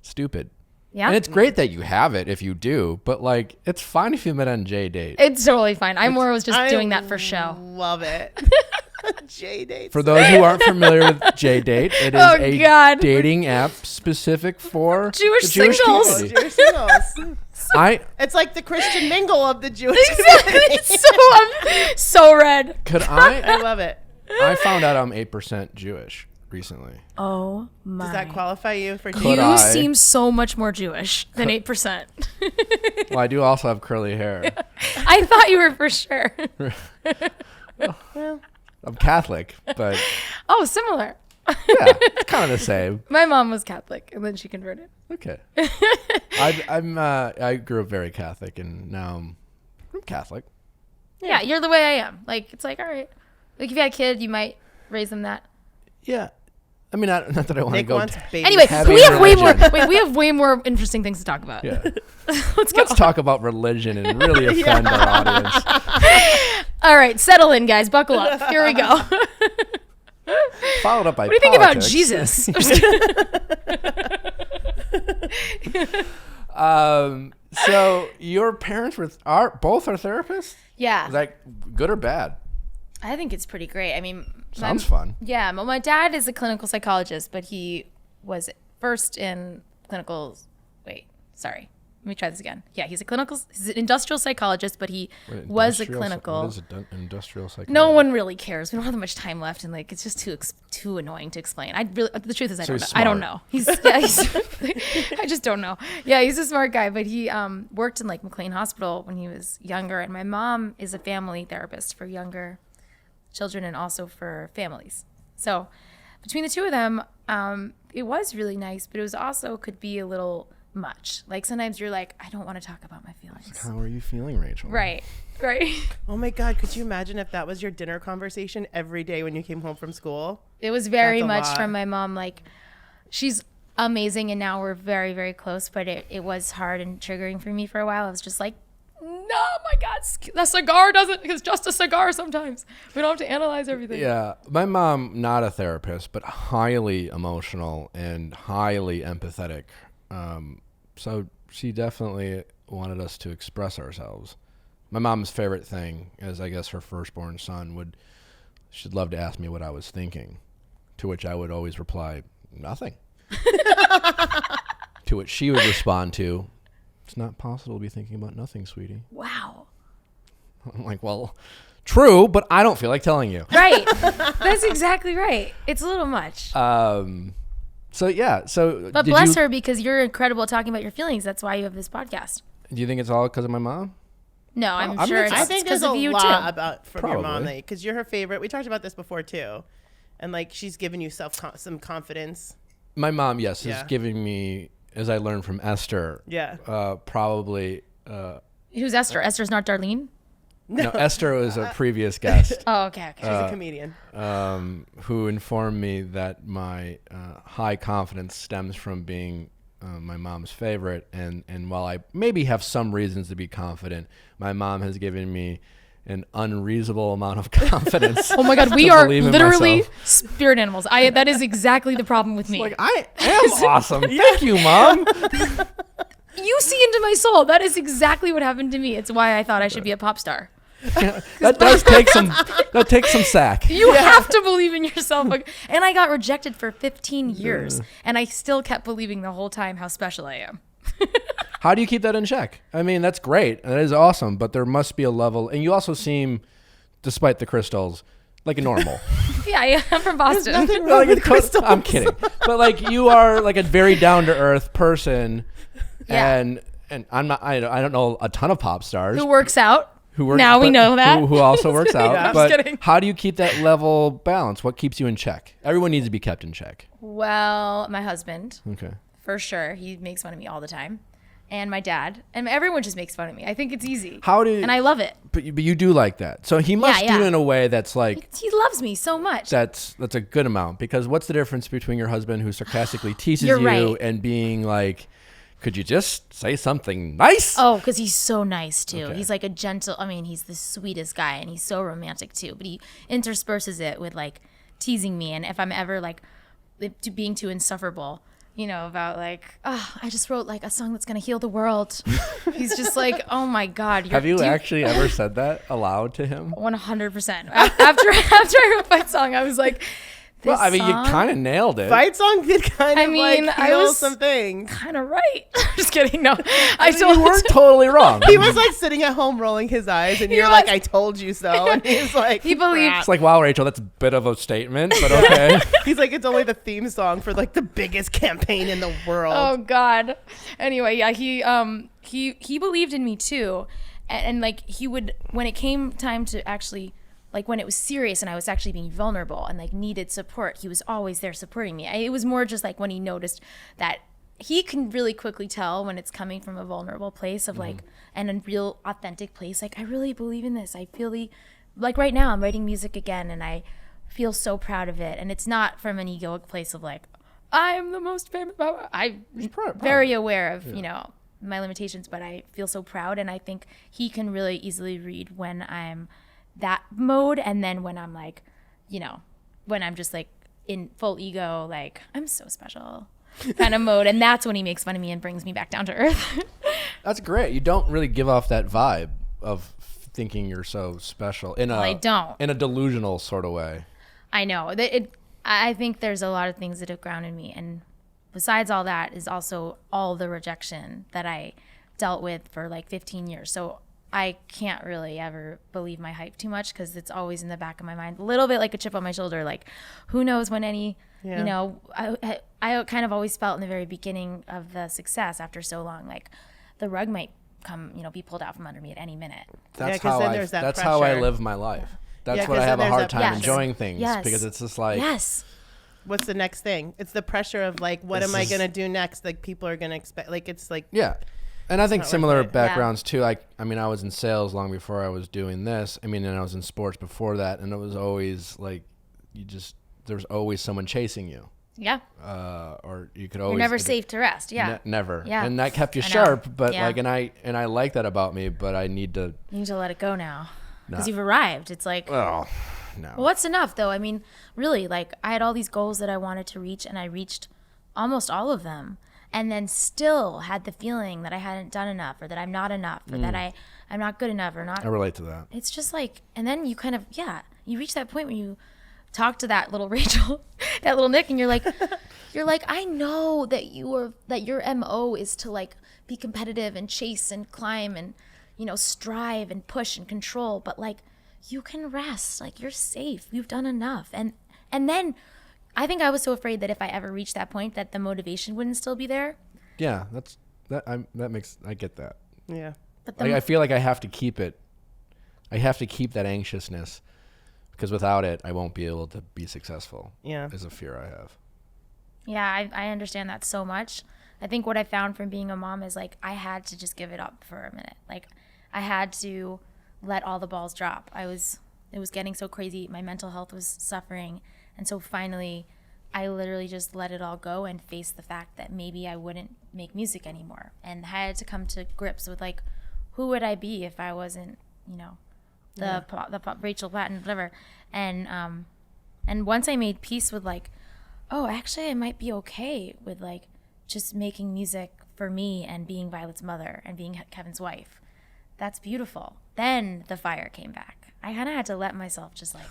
S1: stupid.
S3: Yeah.
S1: And it's great that you have it if you do, but like it's fine if you met on JDate.
S3: It's totally fine. I more was just doing that for show.
S2: Love it. JDate.
S1: For those who aren't familiar with JDate, it is a dating app specific for
S3: Jewish
S1: the Jewish
S3: singles.
S1: community.
S2: Jewish singles.
S1: It's
S2: like the Christian mingle of the Jewish
S3: Exactly.
S2: community.
S3: I'm so red.
S1: Could
S2: I love it.
S1: I found out I'm 8% Jewish. recently.
S3: Oh my.
S2: Does that qualify you for?
S1: Could
S3: You
S1: I?
S3: seem so much more Jewish than 8%.
S1: Well, I do also have curly hair.
S3: I thought you were for sure.
S2: Well,
S1: I'm Catholic, but
S3: Oh, similar.
S1: yeah, it's kind of the same.
S3: My mom was Catholic and then she converted.
S1: Okay. I grew up very Catholic, and now I'm Catholic.
S3: Yeah, you're the way I am. Like, it's like, all right. Like, if you had a kid, you might raise them that.
S1: Yeah. I mean, not that I want to
S2: Nick
S1: go.
S2: wants baby.
S3: Anyway,
S1: Heavy
S3: we have way more.
S1: religion.
S3: Wait, we have way more interesting things to talk about.
S1: Yeah.
S3: Let's go.
S1: Let's talk about religion and really offend our audience.
S3: All right, settle in, guys. Buckle up. Here we go.
S1: Followed up by
S3: What do you think about
S1: politics.
S3: Jesus?
S1: So your parents both are therapists?
S3: Yeah,
S1: Is that good or bad?
S3: I think it's pretty great. I mean,
S1: Sounds fun.
S3: Yeah, well, my dad is a clinical psychologist, but he was first in clinical. Wait, sorry. Let me try this again. Yeah, he's an industrial psychologist, but he was a clinical.
S1: What is industrial psychology?
S3: No one really cares. We don't have that much time left, and like it's just too annoying to explain. The truth is,
S1: So
S3: I don't
S1: he's
S3: know. He's I just don't know. Yeah, he's a smart guy, but he worked in like McLean Hospital when he was younger, and my mom is a family therapist for younger children and also for families. So between the two of them, it was really nice, but it was also could be a little much. Like sometimes you're like, I don't want to talk about my feelings.
S1: How are you feeling, Rachel?
S3: Right.
S2: Oh my God, could you imagine if that was your dinner conversation every day when you came home from school?
S3: It was very
S2: That's a
S3: much
S2: lot.
S3: from my mom. Like, she's amazing, and now we're very, very close. But it was hard and triggering for me for a while. I was just like, no, my God, the cigar is just a cigar sometimes. We don't have to analyze everything.
S1: Yeah. My mom, not a therapist, but highly emotional and highly empathetic. So she definitely wanted us to express ourselves. My mom's favorite thing is, I guess, her firstborn son she'd love to ask me what I was thinking, to which I would always reply, nothing. To which she would respond to, it's not possible to be thinking about nothing, sweetie.
S3: Wow.
S1: I'm like, well, true, but I don't feel like telling you.
S3: Right. That's exactly right. It's a little much.
S1: So yeah. So,
S3: But bless her, because you're incredible at talking about your feelings. That's why you have this podcast.
S1: Do you think it's all because of my mom?
S3: No, I'm
S1: I'm
S3: sure
S1: not-
S3: it's
S2: I think
S3: because
S2: there's
S3: of
S2: a
S3: you
S2: lot
S3: too.
S2: about from your mom,
S1: Probably.
S2: because you're her favorite. We talked about this before too, and like she's given you some confidence.
S1: My mom, yes,
S2: Yeah.
S1: is giving me, as I learned from Esther,
S2: Yeah.
S1: probably.
S3: Who's Esther? Esther's not Darlene?
S1: No, Esther was a previous guest
S3: Oh, okay.
S2: She's a comedian.
S1: who informed me that my high confidence stems from being my mom's favorite. And while I maybe have some reasons to be confident, my mom has given me an unreasonable amount of confidence.
S3: Oh my God, we
S1: to
S3: are
S1: believe in
S3: literally
S1: myself.
S3: spirit animals. That is exactly the problem with me.
S1: Like, I am awesome. Thank you, Mom.
S3: You see into my soul. That is exactly what happened to me. It's why I thought I should be a pop star.
S1: That does take some. That takes some sack.
S3: You have to believe in yourself. And I got rejected for 15 years, and I still kept believing the whole time how special I am.
S1: How do you keep that in check? I mean, that's great. That is awesome. But there must be a level. And you also seem, despite the crystals, like a normal.
S3: Yeah, I'm from Boston.
S2: Nothing wrong with crystals.
S1: I'm kidding. But like you are like a very down to earth person.
S3: Yeah.
S1: And I'm not. I don't know a ton of pop stars
S3: Who works out.
S1: who work.
S3: Now we
S1: but
S3: know that.
S1: who also works out.
S2: Yeah, I'm
S1: but
S3: just kidding.
S1: how do you keep that level balance? What keeps you in check? Everyone needs to be kept in check.
S3: Well, my husband,
S1: Okay.
S3: for sure. He makes fun of me all the time. And my dad. And everyone just makes fun of me. I think it's easy. And I love it.
S1: But you do like that. So he must
S3: Yeah,
S1: do
S3: yeah.
S1: it in a way that's like.
S3: He loves me so much.
S1: That's a good amount, because what's the difference between your husband who sarcastically teases
S3: You're
S1: you
S3: right.
S1: and being like, could you just say something nice?
S3: Oh, because he's so nice too.
S1: Okay.
S3: He's like a gentle. I mean, he's the sweetest guy, and he's so romantic too. But he intersperses it with like teasing me, and if I'm ever like being too insufferable, about like, oh, I just wrote like a song that's gonna heal the world. He's just like, oh my God.
S1: Have you actually ever said that aloud to him?
S3: 100%. After I wrote that song, I was like, This
S1: Well, I mean, you
S3: song-
S1: kind of nailed it.
S2: Fight song did kind
S3: I
S2: of
S3: mean,
S2: like
S3: I
S2: heal
S3: was-
S2: some things.
S3: kind of right. Just kidding. No, I
S1: You
S3: told
S1: weren't totally wrong.
S2: He was like sitting at home rolling his eyes, and
S3: He
S2: you're like,
S3: was.
S2: "I told you so." And he's like,
S3: He believed-
S2: "Crap."
S1: It's like, wow, Rachel, that's a bit of a statement, but okay.
S2: He's like, "It's only the theme song for like the biggest campaign in the world."
S3: Oh God. Anyway, yeah, he believed in me too, and like he would, when it came time to actually, like when it was serious and I was actually being vulnerable and like needed support, he was always there supporting me. It was more just like when he noticed that he can really quickly tell when it's coming from a vulnerable place of like, and a real authentic place. Like, I really believe in this. I feel like right now I'm writing music again and I feel so proud of it. And it's not from an egoic place of like, I'm the most famous. I'm very aware of, you know, my limitations, but I feel so proud. And I think he can really easily read when I'm that mode. And then when I'm like, you know, when I'm just like in full ego, like I'm so special kind of mode. And that's when he makes fun of me and brings me back down to earth.
S1: That's great. You don't really give off that vibe of thinking you're so special
S3: I don't.
S1: in a delusional sort of way.
S3: I know. I think there's a lot of things that have grounded me. And besides all that is also all the rejection that I dealt with for like 15 years. So I can't really ever believe my hype too much because it's always in the back of my mind. A little bit like a chip on my shoulder. Like, who knows when any, you know, I kind of always felt in the very beginning of the success after so long, like the rug might come, you know, be pulled out from under me at any minute.
S1: That's
S2: 'cause
S1: how
S2: then
S1: I.
S2: there's that
S1: That's how I
S2: pressure.
S1: live my life. That's
S2: Yeah,
S1: what
S2: 'cause
S1: I have
S2: then
S1: a
S2: there's
S1: hard
S2: that
S1: time
S3: pressure.
S1: enjoying things
S3: Yes.
S1: because it's just like.
S3: Yes.
S2: What's the next thing? It's the pressure of like, what
S1: This
S2: am I
S1: is-
S2: gonna do next? Like people are gonna expect. Like it's like
S1: Yeah. And I think
S2: not worth
S1: similar
S2: it.
S1: backgrounds too. I mean, I was in sales long before I was doing this. I mean, and I was in sports before that, and it was always like, there's always someone chasing you,
S3: Yeah.
S1: or you could always.
S3: You're never safe to rest. Yeah.
S1: Never.
S3: Yeah.
S1: And that kept you
S3: I know.
S1: sharp, but
S3: Yeah.
S1: like, and I like that about me, but I need to.
S3: You need to let it go now because
S1: Nah.
S3: you've arrived. It's like,
S1: Oh, no.
S3: well, what's enough though? I mean, really, like I had all these goals that I wanted to reach and I reached almost all of them. And then still had the feeling that I hadn't done enough or that I'm not enough or that I'm not good enough or not.
S1: I relate to that.
S3: It's just like, and then you kind of, you reach that point when you talk to that little Rachel, that little Nick, and you're like, I know that that your MO is to like be competitive and chase and climb and, you know, strive and push and control, but like you can rest, like you're safe, you've done enough. And then I think I was so afraid that if I ever reached that point that the motivation wouldn't still be there.
S1: Yeah, I get that.
S2: yeah.
S3: But
S1: I feel like I have to keep it. I have to keep that anxiousness because without it, I won't be able to be successful.
S2: Yeah.
S1: Is a fear I have.
S3: Yeah, I understand that so much. I think what I found from being a mom is like I had to just give it up for a minute. Like I had to let all the balls drop. It was getting so crazy. My mental health was suffering. And so finally, I literally just let it all go and face the fact that maybe I wouldn't make music anymore. And I had to come to grips with like, who would I be if I wasn't, you know, the Rachel Platten, whatever. And once I made peace with like, oh, actually I might be okay with like just making music for me and being Violet's mother and being Kevin's wife. That's beautiful. Then the fire came back. I kind of had to let myself just like,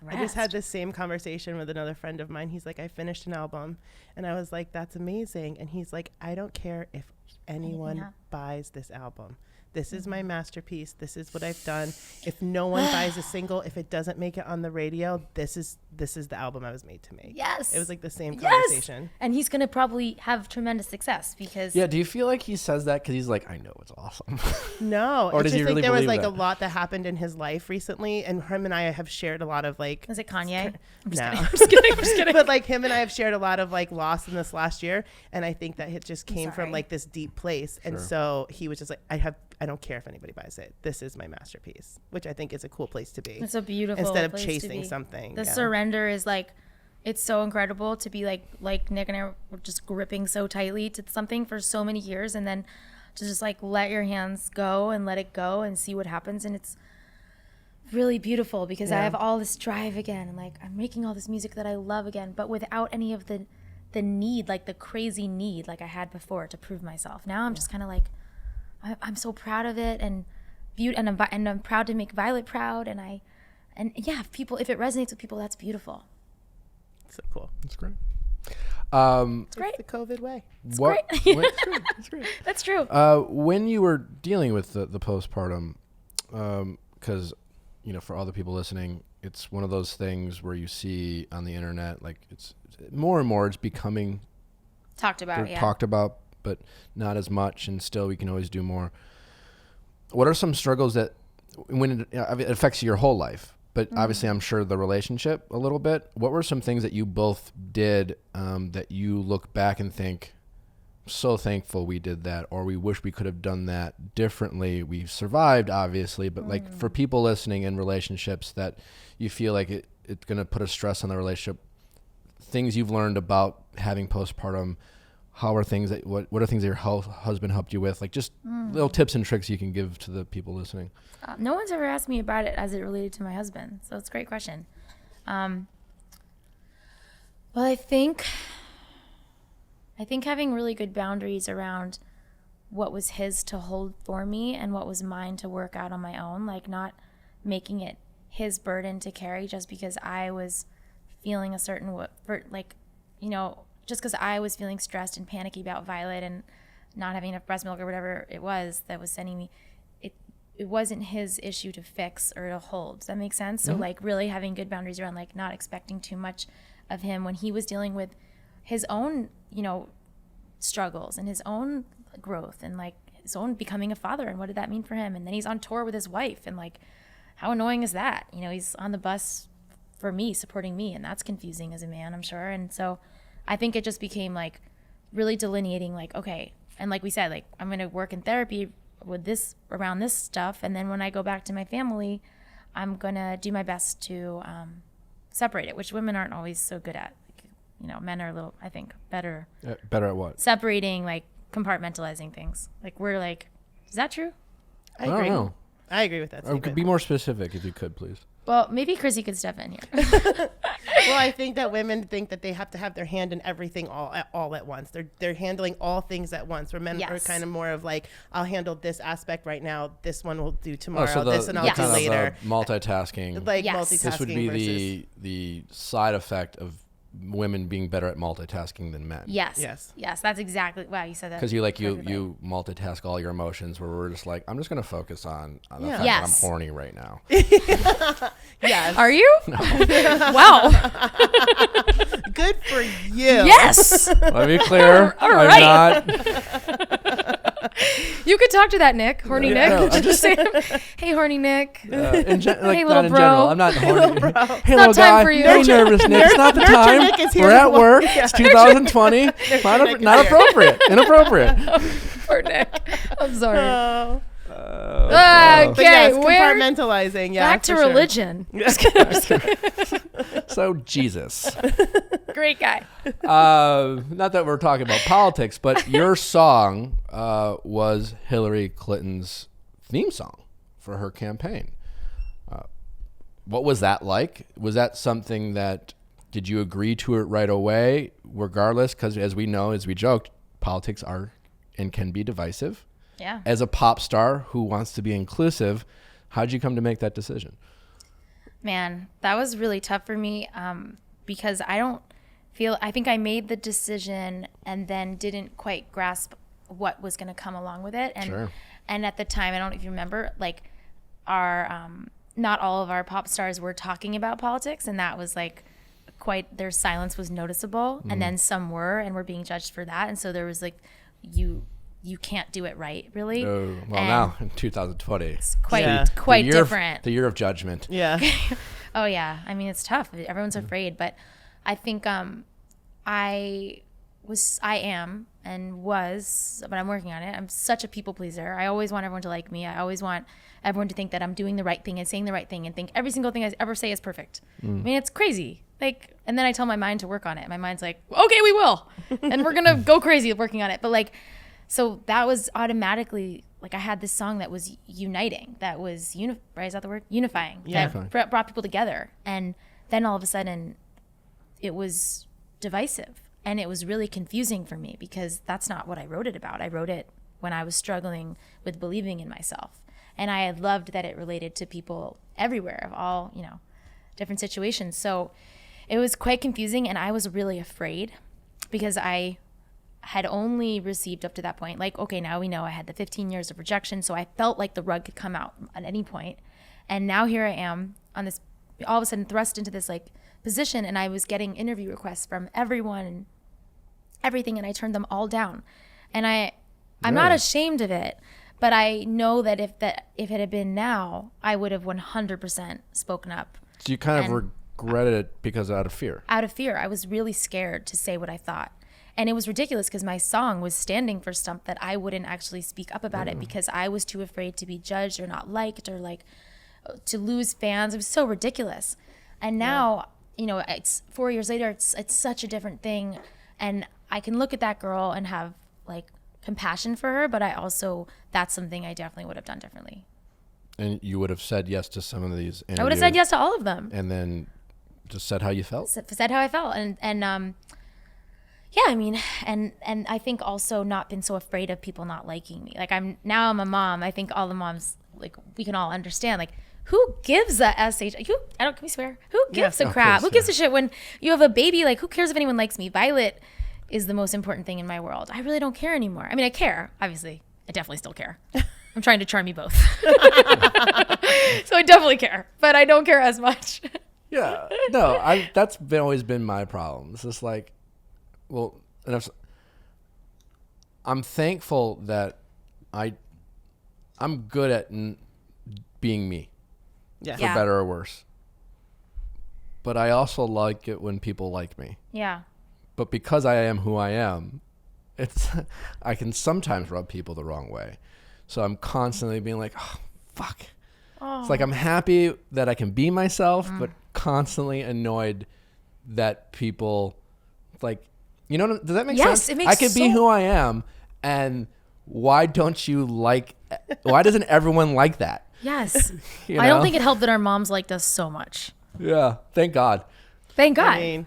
S2: I just had this same conversation with another friend of mine. He's like, I finished an album. And I was like, that's amazing. And he's like, I don't care if anyone buys this album. This is my masterpiece. This is what I've done. If no one buys a single, if it doesn't make it on the radio, this is the album I was made to make.
S3: Yes.
S2: It was like the same
S3: yes.
S2: conversation.
S3: And he's going to probably have tremendous success because
S1: Yeah. Do you feel like he says that because he's like, I know it's awesome?
S2: No.
S1: Or
S2: it's
S1: does
S2: just
S1: he
S2: like
S1: really
S2: there was
S1: believe
S2: like
S1: that?
S2: a lot that happened in his life recently. And him and I have shared a lot of like.
S3: is it Kanye? I'm just
S2: No.
S3: kidding. I'm just kidding. I'm just kidding.
S2: But like him and I have shared a lot of like loss in this last year, and I think that it just came from
S3: sorry.
S2: like this deep place. And
S1: Sure.
S2: so he was just like, I don't care if anybody buys it. This is my masterpiece, which I think is a cool place to be.
S3: It's a beautiful
S2: Instead of
S3: place to
S2: chasing
S3: be.
S2: something.
S3: The
S2: yeah.
S3: surrender is like, it's so incredible to be like Nick and I were just gripping so tightly to something for so many years, and then to just like let your hands go and let it go and see what happens. And it's really beautiful because I
S2: Yeah.
S3: have all this drive again, and like I'm making all this music that I love again, but without any of the need, like the crazy need like I had before to prove myself. Now I'm just kind of like, I'm so proud of it, and I'm proud to make Violet proud, and yeah, if it resonates with people, that's beautiful.
S2: So cool.
S1: That's great.
S3: It's great.
S2: It's the COVID way.
S3: It's great.
S1: That's great.
S3: That's true.
S1: When you were dealing with the postpartum, because, for all the people listening, it's one of those things where you see on the internet, like it's more and more it's becoming
S3: Talked about,
S1: talked about, but not as much, and still we can always do more. What are some struggles that when it affects your whole life, but obviously I'm sure the relationship a little bit, what were some things that you both did that you look back and think, so thankful we did that, or we wish we could have done that differently? We've survived, obviously, but like for people listening in relationships that you feel like it's going to put a stress on the relationship, things you've learned about having postpartum, how are things that, what are things that your husband helped you with? Like just little tips and tricks you can give to the people listening.
S3: No one's ever asked me about it as it related to my husband, so it's a great question. Well, I think having really good boundaries around what was his to hold for me and what was mine to work out on my own, like not making it his burden to carry just because I was feeling a certain just because I was feeling stressed and panicky about Violet and not having enough breast milk or whatever it was that was sending me, it wasn't his issue to fix or to hold. Does that make sense? So like really having good boundaries around like not expecting too much of him when he was dealing with his own, struggles and his own growth and like his own becoming a father and what did that mean for him? And then he's on tour with his wife and like how annoying is that? He's on the bus for me, supporting me, and that's confusing as a man, I'm sure. And so I think it just became like really delineating like, okay, and like we said, like I'm going to work in therapy with this around this stuff, and then when I go back to my family, I'm going to do my best to separate it, which women aren't always so good at. Like, men are a little, I think, better.
S1: Better at what?
S3: Separating, like compartmentalizing things. Like we're like, is that true?
S2: I agree.
S1: don't know.
S2: I agree with that statement.
S1: Could be more specific if you could, please.
S3: Well, maybe Chrissy could step in here.
S2: Well, I think that women think that they have to have their hand in everything all at once. They're handling all things at once. Where men are kind of more of like, I'll handle this aspect right now. This one will do tomorrow. This one I'll do later.
S1: Multitasking.
S2: Like
S3: Yes.
S2: multitasking.
S1: This would be the side effect of women being better at multitasking than men.
S3: Yes. That's exactly. Wow, you said that.
S1: Because you multitask all your emotions, where we're just like, I'm just going to focus on the fact that I'm
S3: Yes.
S1: horny right now.
S2: Yes.
S3: Are you? Wow.
S2: Good for you.
S3: Yes.
S1: Let me be clear.
S3: All
S1: I'm
S3: right.
S1: not.
S3: You could talk to that Nick, horny Nick.
S1: No, I'm
S3: Just say, hey, horny Nick.
S1: Hey,
S3: Hey,
S1: not
S3: little
S1: in
S3: bro.
S1: general. I'm not horny. Hey,
S3: not
S1: little
S3: time
S1: guy.
S3: for you.
S1: Hey, nervous Nick. It's not the time.
S2: Nick is here
S1: We're
S2: as
S1: at
S2: well.
S1: work.
S2: Yeah.
S1: It's 2020. Not appropriate. Inappropriate.
S3: Poor Nick. I'm sorry.
S2: Oh.
S3: Okay,
S2: But yes,
S3: where?
S2: compartmentalizing. Yeah.
S3: Back to
S2: for sure.
S3: religion.
S1: So Jesus.
S3: Great guy.
S1: Not that we're talking about politics, but your song was Hillary Clinton's theme song for her campaign. What was that like? Was that something that, did you agree to it right away, regardless? Because as we know, as we joked, politics are and can be divisive.
S3: Yeah.
S1: As a pop star who wants to be inclusive, how'd you come to make that decision?
S3: Man, that was really tough for me because I think I made the decision and then didn't quite grasp what was going to come along with it. And
S1: Sure.
S3: And at the time, I don't know if you remember, like our not all of our pop stars were talking about politics, and that was like their silence was noticeable, and then some were and were being judged for that. And so there was like you can't do it right, really.
S1: Oh, well,
S3: And
S1: now in 2020, it's
S3: quite
S1: the
S3: different.
S1: the year of judgment.
S2: Yeah.
S3: Oh yeah, I mean it's tough. Everyone's afraid, but I think I am and was, but I'm working on it. I'm such a people pleaser. I always want everyone to like me. I always want everyone to think that I'm doing the right thing and saying the right thing and think every single thing I ever say is perfect. I mean, it's crazy. Like, and then I tell my mind to work on it. My mind's like, okay, we will, and we're gonna go crazy working on it. But like, so that was automatically like I had this song that was uniting, that was right? Is that the word? Unifying.
S2: Yeah.
S3: That brought people together, and then all of a sudden, it was divisive. And it was really confusing for me because that's not what I wrote it about. I wrote it when I was struggling with believing in myself. And I had loved that it related to people everywhere of all, different situations. So it was quite confusing, and I was really afraid because I had only received up to that point, like, okay, now we know I had the 15 years of rejection, so I felt like the rug could come out at any point. And now here I am on this, all of a sudden thrust into this like position, and I was getting interview requests from everyone and everything, and I turned them all down. And I'm not ashamed of it, but I know that if it had been now, I would have 100% spoken up.
S1: So you kind of regretted it because out of fear.
S3: Out of fear. I was really scared to say what I thought. And it was ridiculous because my song was standing for stuff that I wouldn't actually speak up about it because I was too afraid to be judged or not liked or like to lose fans. It was so ridiculous. And now, you know, it's 4 years later, it's such a different thing. And I can look at that girl and have like compassion for her, but I also, that's something I definitely would have done differently.
S1: And you would have said yes to some of these interviews.
S3: I would have said yes to all of them.
S1: And then just said how you felt?
S3: Said how I felt. And yeah, I mean, and I think also not been so afraid of people not liking me. Like I'm a mom. I think all the moms, like we can all understand, like who gives a SH? Can we swear? Who gives a crap? Who gives a shit when you have a baby? Like who cares if anyone likes me? Violet is the most important thing in my world. I really don't care anymore. I mean, I care, obviously. I definitely still care. I'm trying to charm you both. So I definitely care, but I don't care as much.
S1: Yeah. No, that's always been my problem. It's just like, well, and I'm thankful that I'm good at being me.
S2: Yeah.
S1: For better or worse. But I also like it when people like me.
S3: Yeah.
S1: But because I am who I am, I can sometimes rub people the wrong way. So I'm constantly being like, oh, fuck. Oh. It's like I'm happy that I can be myself, but constantly annoyed that people, like, you know, does that make sense?
S3: Yes, it makes sense.
S1: I could be who I am, and why doesn't everyone like that?
S3: Yes.
S1: You know?
S3: I don't think it helped that our moms liked us so much.
S1: Yeah, thank God.
S3: Thank God.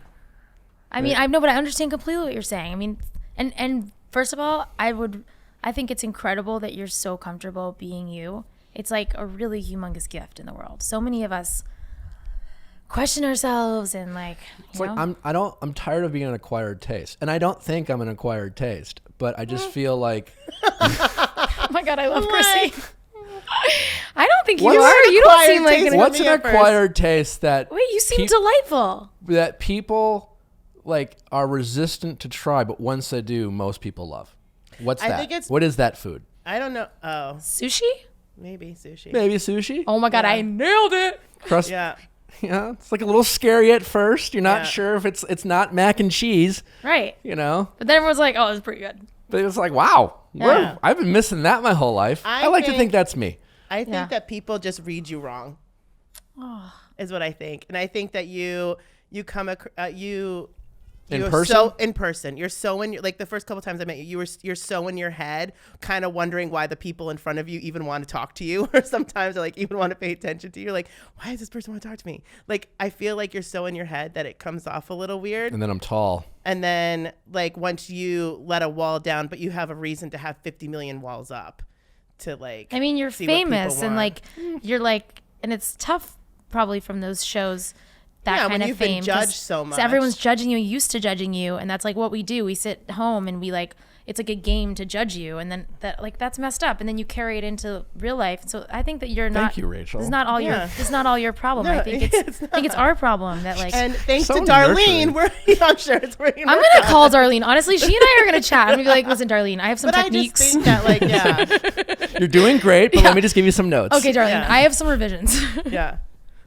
S2: I mean,
S3: I know, but I understand completely what you're saying. I mean, and first of all, I think it's incredible that you're so comfortable being you. It's like a really humongous gift in the world. So many of us question ourselves and like,
S1: it's like I'm tired of being an acquired taste, and I don't think I'm an acquired taste, but I just feel like.
S3: Oh my God, I love Chrissy. I don't think you
S1: What's
S3: are. You don't seem like an.
S1: What's an acquired taste that?
S3: Wait, you seem delightful.
S1: That people like are resistant to try, but once they do, most people love. What's that? What is that food?
S2: I don't know. Oh,
S3: sushi?
S2: Maybe sushi.
S1: Maybe sushi.
S3: Oh my God, I nailed it.
S1: Crust. Yeah. Yeah, it's like a little scary at first. You're not sure if it's not mac and cheese.
S3: Right.
S1: You know.
S3: But then everyone's like, "Oh, it's pretty good."
S1: But it's like, wow, I've been missing that my whole life. I like to think that's me.
S2: I think that people just read you wrong. Is what I think, and I think that you come
S1: in person?
S2: So in person. You're so in your, like the first couple times I met you, you're so in your head, kind of wondering why the people in front of you even want to talk to you, or sometimes like even want to pay attention to you. Like, why does this person want to talk to me? Like, I feel like you're so in your head that it comes off a little weird.
S1: And then I'm tall.
S2: And then like once you let a wall down, but you have a reason to have 50 million walls up to like.
S3: I mean, you're famous and like you're like, and it's tough probably from those shows. That kind of fame.
S2: Been judged so much.
S3: So everyone's judging you, used to judging you, and that's like what we do. We sit home and we like, it's like a game to judge you, and then that's messed up, and then you carry it into real life. So I think that you're not.
S1: Thank you, Rachel.
S3: This is not all your problem.
S2: No,
S3: I think it's our problem that like.
S2: And thanks to Darlene, I'm sure it's working.
S3: I'm gonna call Darlene. Honestly, she and I are gonna chat. I'm gonna be like, listen, Darlene, I have some techniques.
S2: I just think that like
S1: You're doing great, but let me just give you some notes.
S3: Okay, Darlene, I have some revisions.
S2: Yeah.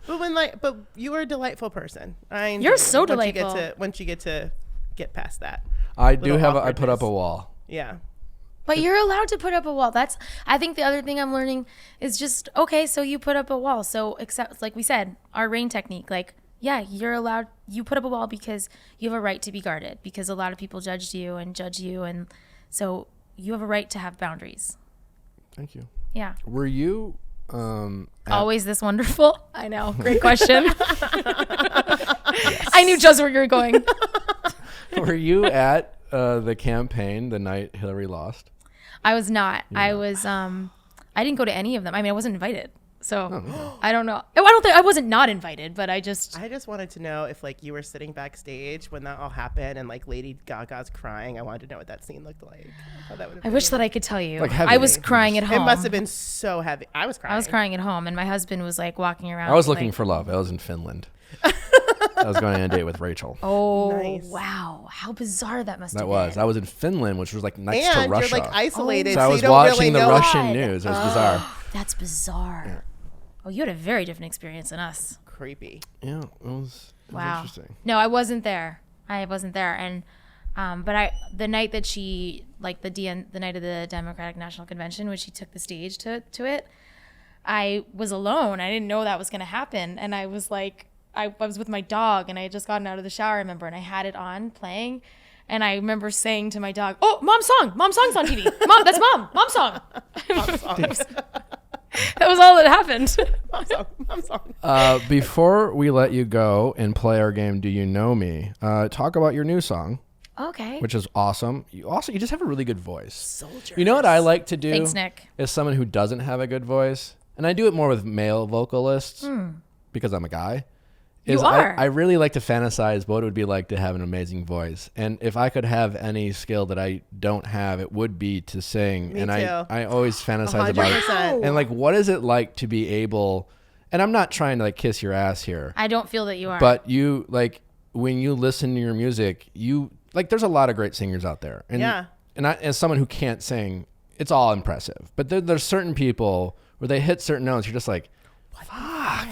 S2: But you are a delightful person.
S3: You're so delightful.
S2: Once you get to get past that.
S1: I put up a wall.
S2: Yeah.
S3: But you're allowed to put up a wall. I think the other thing I'm learning is just, okay, so you put up a wall. So except, like we said, our rain technique, like, yeah, you're allowed, you put up a wall because you have a right to be guarded because a lot of people judge you. And so you have a right to have boundaries.
S1: Thank you.
S3: Yeah.
S1: Were you...
S3: always this wonderful? I know. Great question. Yes. I knew just where you were going.
S1: Were you at the campaign the night Hillary lost?
S3: I was not. Yeah. I didn't go to any of them. I mean, I wasn't invited. So I don't know. I wasn't not invited, but I just
S2: wanted to know if like you were sitting backstage when that all happened and like Lady Gaga's crying. I wanted to know what that scene looked like.
S3: I wish that I could tell you.
S1: Like heavy.
S3: I was crying at home.
S2: It must have been so heavy. I was crying
S3: at home, and my husband was like walking around.
S1: I was looking for love. I was in Finland. I was going on a date with Rachel.
S3: Oh,
S2: nice.
S3: Wow. How bizarre that must have been.
S1: I was in Finland, which was like next to Russia.
S2: And you're like isolated,
S1: so I was
S2: you don't
S1: watching
S2: really
S1: the
S2: know.
S1: Russian news. It was bizarre.
S3: That's bizarre.
S1: Yeah.
S3: Oh, you had a very different experience than us.
S2: Creepy.
S1: Yeah, it was interesting.
S3: No, I wasn't there. And but the night that she the night of the Democratic National Convention when she took the stage to it, I was alone. I didn't know that was going to happen, and I was like I was with my dog, and I had just gotten out of the shower, I remember, and I had it on playing, and I remember saying to my dog, "Oh, mom's song's on TV. Mom, that's mom's song."
S2: Mom's song.
S3: That was all that happened.
S2: Mom's song.
S1: Before we let you go and play our game, Do You Know Me? Talk about your new song.
S3: Okay.
S1: Which is awesome. You just have a really good voice.
S2: Soldiers.
S1: You know what I like to do?
S3: Thanks, Nick.
S1: Is someone who doesn't have a good voice, and I do it more with male vocalists because I'm a guy.
S3: You are.
S1: I really like to fantasize what it would be like to have an amazing voice. And if I could have any skill that I don't have, it would be to sing.
S2: Me
S1: and
S2: too.
S1: I always fantasize about it.
S2: 100%.
S1: And like, what is it like to be able, and I'm not trying to like kiss your ass here.
S3: I don't feel that you are.
S1: But you like, when you listen to your music, you like, there's a lot of great singers out there. And,
S2: Yeah.
S1: And I, as someone who can't sing, it's all impressive. But there's certain people where they hit certain notes. You're just like, fuck.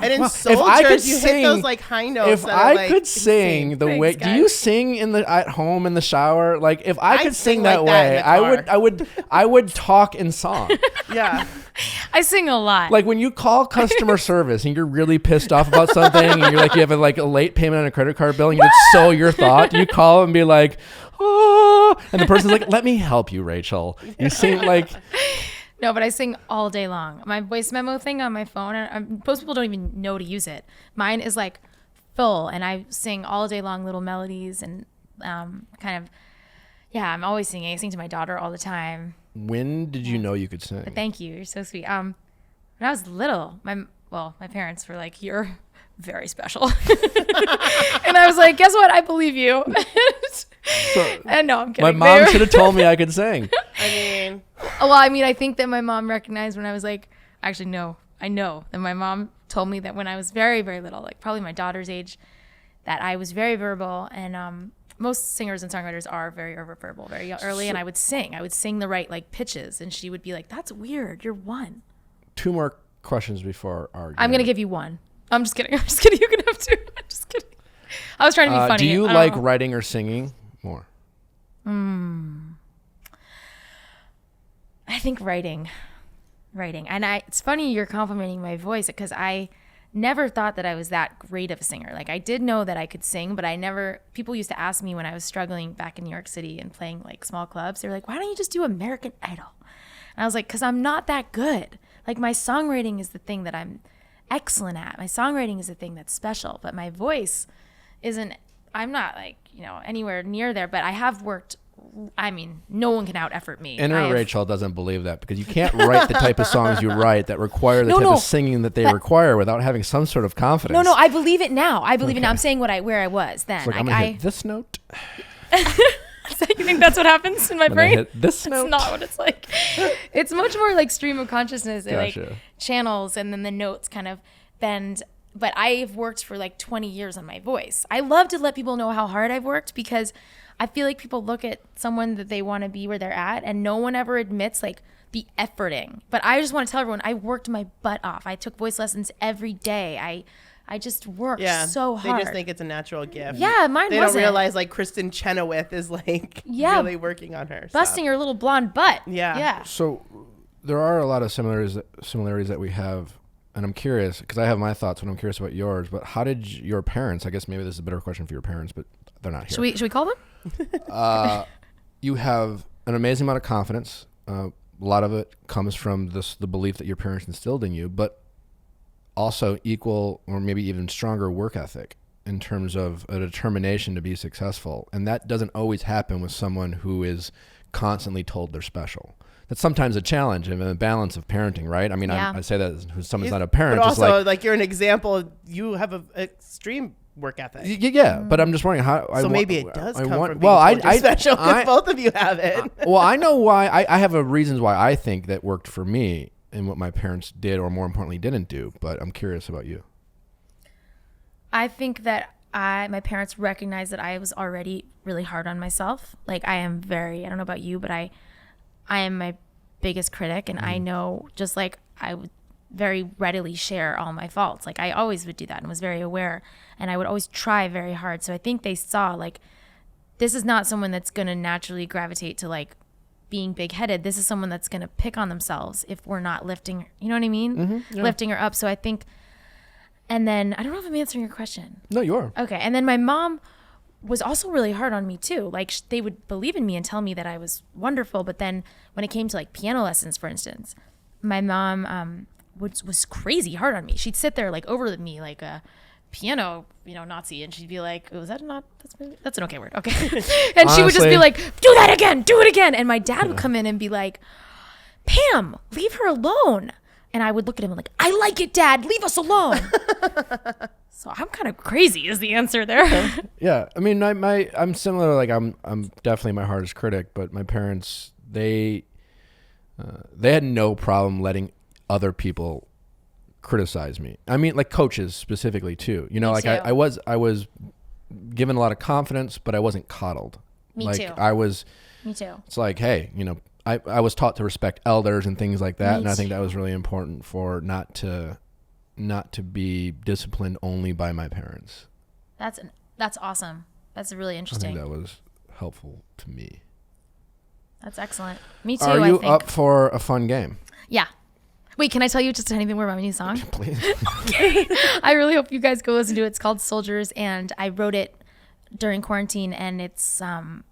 S2: And in
S1: Well,
S2: Soldiers, you hit those like high notes.
S1: If
S2: that are,
S1: I
S2: like,
S1: could sing
S2: insane.
S1: the way,
S3: Thanks,
S1: do you
S3: guys.
S1: sing at home in the shower? Like if I could
S2: sing
S1: sing
S2: like
S1: that
S2: that in
S1: way,
S2: the car.
S1: I would talk in song.
S2: Yeah.
S3: I sing a lot.
S1: Like when you call customer service and you're really pissed off about something, and you're like you have a late payment on a credit card bill, and it's so your thought, you call and be like, oh, and the person's like, let me help you, Rachel. You sing like.
S3: No, but I sing all day long. My voice memo thing on my phone, most people don't even know to use it. Mine is like full, and I sing all day long little melodies and kind of, yeah, I'm always singing. I sing to my daughter all the time.
S1: When did you know you could sing?
S3: But thank you. You're so sweet. When I was little, my parents were like, "You're very special." And I was like, "Guess what? I believe you." And no, I'm kidding.
S1: My mom should have told me I could sing.
S3: I think that my mom recognized when I was like, actually, no, I know that my mom told me that when I was very, very little, like probably my daughter's age, that I was very verbal. And most singers and songwriters are very verbal, very early. And I would sing the right like pitches. And she would be like, "That's weird. You're one."
S1: 2 more questions before our.
S3: I'm going to give you one. I'm just kidding. You can have 2. I'm just kidding. I was trying to be funny.
S1: Do you like writing or singing more?
S3: I think writing. And it's funny you're complimenting my voice because I never thought that I was that great of a singer. Like I did know that I could sing, but people used to ask me when I was struggling back in New York City and playing like small clubs, they were like, "Why don't you just do American Idol?" And I was like, "'Cause I'm not that good. Like my songwriting is the thing that I'm excellent at. My songwriting is the thing that's special, but my voice isn't, I'm not like, anywhere near there, but I have worked. I mean, no one can out effort me.
S1: Rachel doesn't believe that because you can't write the type of songs you write that require the type of singing that they require without having some sort of confidence.
S3: No, I believe it now. I believe it now. I'm saying where I was then.
S1: Like, I'm gonna hit this note.
S3: So you think that's what happens in my brain?
S1: Hit this note.
S3: It's not what it's like. It's much more like stream of consciousness.
S1: Gotcha.
S3: Like channels, and then the notes kind of bend. But I've worked for like 20 years on my voice. I love to let people know how hard I've worked because I feel like people look at someone that they want to be where they're at, and no one ever admits like the efforting. But I just want to tell everyone I worked my butt off. I took voice lessons every day. I just worked so hard.
S2: They just think it's a natural gift.
S3: Yeah, mine wasn't.
S2: They don't realize like Kristen Chenoweth is like really working on her.
S3: Busting her little blonde butt.
S2: Yeah.
S1: So there are a lot of similarities that we have. And I'm curious, because I have my thoughts, and I'm curious about yours, but how did your parents, I guess maybe this is a better question for your parents, but they're not here.
S3: Should we call them?
S1: You have an amazing amount of confidence. A lot of it comes from the belief that your parents instilled in you, but also equal or maybe even stronger work ethic in terms of a determination to be successful. And that doesn't always happen with someone who is constantly told they're special. That's sometimes a challenge and a balance of parenting, right? I mean, I say that as someone's not a parent.
S2: But
S1: just
S2: also, like you're an example. You have an extreme work ethic.
S1: Yeah, but I'm just wondering how.
S2: So maybe it does come from being special, because both of you have it.
S1: Well, I know why. I have reasons why I think that worked for me and what my parents did, or more importantly, didn't do. But I'm curious about you.
S3: I think that my parents recognized that I was already really hard on myself. Like I don't know about you, but I am my biggest critic, and I know, just like I would very readily share all my faults. Like I always would do that and was very aware, and I would always try very hard. So I think they saw, like, this is not someone that's going to naturally gravitate to like being big-headed. This is someone that's going to pick on themselves if we're not lifting, you know what I mean?
S1: Mm-hmm, yeah.
S3: Lifting her up. So I think, and then I don't know if I'm answering your question.
S1: No, you are.
S3: Okay. And then my mom was also really hard on me too. Like they would believe in me and tell me that I was wonderful. But then when it came to like piano lessons, for instance, my mom was crazy hard on me. She'd sit there like over me like a piano, Nazi, and she'd be like, "Oh, is that not? That's an okay word, okay." And
S1: Honestly,
S3: she would just be like, "Do that again, do it again." And my dad would come in and be like, "Pam, leave her alone." And I would look at him and like, "I like it, Dad. Leave us alone." So I'm kind of crazy is the answer there.
S1: Yeah, I mean, I'm similar. Like I'm definitely my hardest critic, but my parents, they had no problem letting other people criticize me. I mean, like coaches specifically too. Like I was given a lot of confidence, but I wasn't coddled.
S3: Me
S1: like
S3: too. Me too.
S1: It's like, hey, I was taught to respect elders and things like that, and I think that was really important for not to be disciplined only by my parents.
S3: That's awesome. That's really interesting.
S1: I think that was helpful to me.
S3: That's excellent. Me too.
S1: Are you up for a fun game?
S3: Yeah. Wait, can I tell you just a tiny bit more about my new song?
S1: Please.
S3: Okay. I really hope you guys go listen to it. It's called Soldiers, and I wrote it during quarantine, and it's it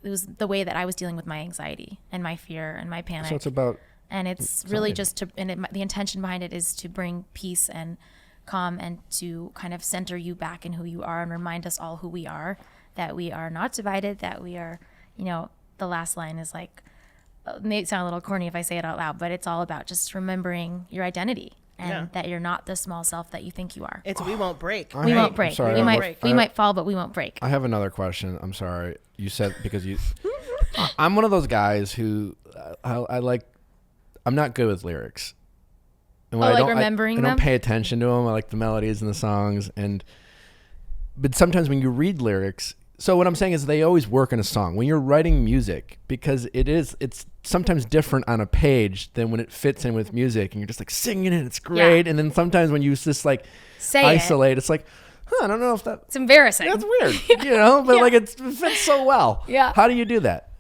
S3: was the way that I was dealing with my anxiety and my fear and my panic.
S1: So it's about,
S3: and it's really just the intention behind it is to bring peace and calm and to kind of center you back in who you are and remind us all who we are, that we are not divided, that we are, the last line is like, it may sound a little corny if I say it out loud, but it's all about just remembering your identity and that you're not the small self that you think you are.
S2: It's we won't break.
S3: We won't break.
S1: Sorry,
S3: we might fall, but we won't break.
S1: I have another question. I'm sorry. You said because I'm one of those guys who I'm not good with lyrics. And when
S3: remembering them?
S1: I don't pay attention to them. I like the melodies and the songs, but sometimes when you read lyrics, so what I'm saying is they always work in a song. When you're writing music, because it's sometimes different on a page than when it fits in with music, and you're just like singing it, it's great. Yeah. And then sometimes when you just like isolate, it's like, I don't know if
S3: it's embarrassing.
S1: That's weird, but like it fits so well.
S3: Yeah.
S1: How do you do that?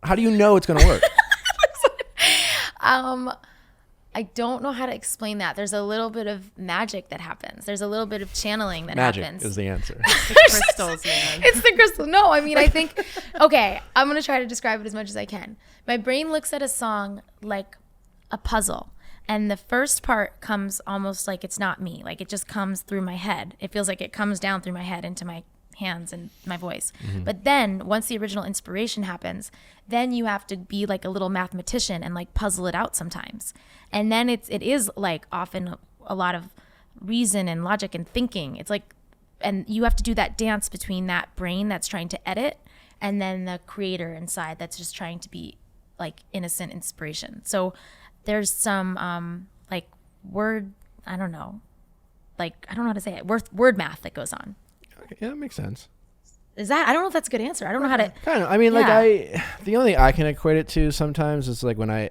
S1: How do you know it's going to work?
S3: I don't know how to explain that. There's a little bit of magic that happens. There's a little bit of channeling that happens.
S1: Magic is the answer.
S2: It's the crystals, man.
S3: It's the crystal. No, I mean, I think, okay, I'm going to try to describe it as much as I can. My brain looks at a song like a puzzle. And the first part comes almost like it's not me. Like it just comes through my head. It feels like it comes down through my head into my hands and my voice. Mm-hmm. But then once the original inspiration happens, then you have to be like a little mathematician and like puzzle it out sometimes. And then it is like often a lot of reason and logic and thinking. It's like, and you have to do that dance between that brain that's trying to edit and then the creator inside that's just trying to be like innocent inspiration. So there's some like word, I don't know how to say it, word math that goes on.
S1: Yeah, that makes sense.
S3: Is that, I don't know if that's a good answer. I don't know how to.
S1: Kind of. I mean, the only thing I can equate it to sometimes is like when I've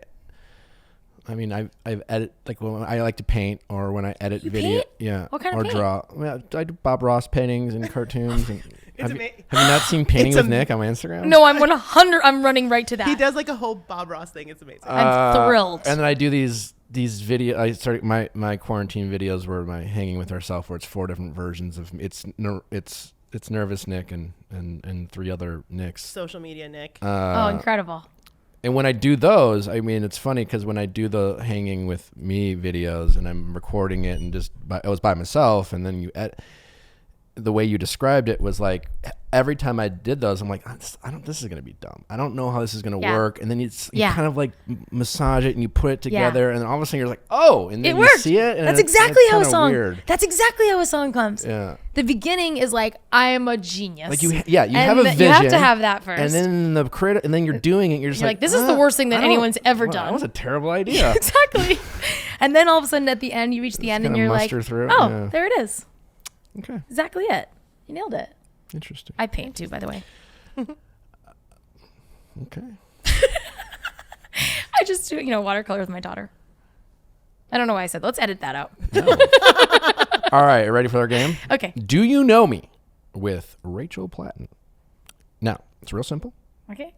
S1: edit, like when I like to paint or when I edit video.
S3: Paint?
S1: Yeah.
S3: What kind
S1: or
S3: of paint?
S1: Draw. I mean, I do Bob Ross paintings and cartoons. And have you not seen Painting with Nick on my Instagram?
S3: No, I'm 100. I'm running right to that.
S2: He does like a whole Bob Ross thing. It's amazing.
S3: I'm thrilled.
S1: And then I do these video. I started my quarantine videos were my hanging with ourselves, where it's 4 different versions of it's Nervous Nick and 3 other Nicks.
S2: Social media Nick.
S3: Incredible.
S1: And when I do those, I mean, it's funny because when I do the hanging with me videos and I'm recording it and I was by myself, and then the way you described it was like every time I did those, I'm like, this is gonna be dumb. I don't know how this is gonna work. And then you kind of like massage it and you put it together, and then all of a sudden you're like, oh, and then
S3: it worked.
S1: You see it. And
S3: that's exactly how a song.
S1: Weird.
S3: That's exactly how a song comes.
S1: Yeah.
S3: The beginning is like, I am a genius.
S1: Like you have a vision.
S3: You have to have that first.
S1: And then and then you're doing it. You're just
S3: like, this is the worst thing that anyone's ever done.
S1: That was a terrible idea.
S3: Exactly. And then all of a sudden at the end, you reach the end and you're like, there it is.
S1: Okay.
S3: Exactly it. You nailed it.
S1: Interesting.
S3: I paint too, by the way.
S1: Okay.
S3: I just do, watercolor with my daughter. I don't know why I said, let's edit that out.
S1: No. All right. Ready for our game?
S3: Okay.
S1: Do you know me with Rachel Platten? Now, it's real simple.
S3: Okay.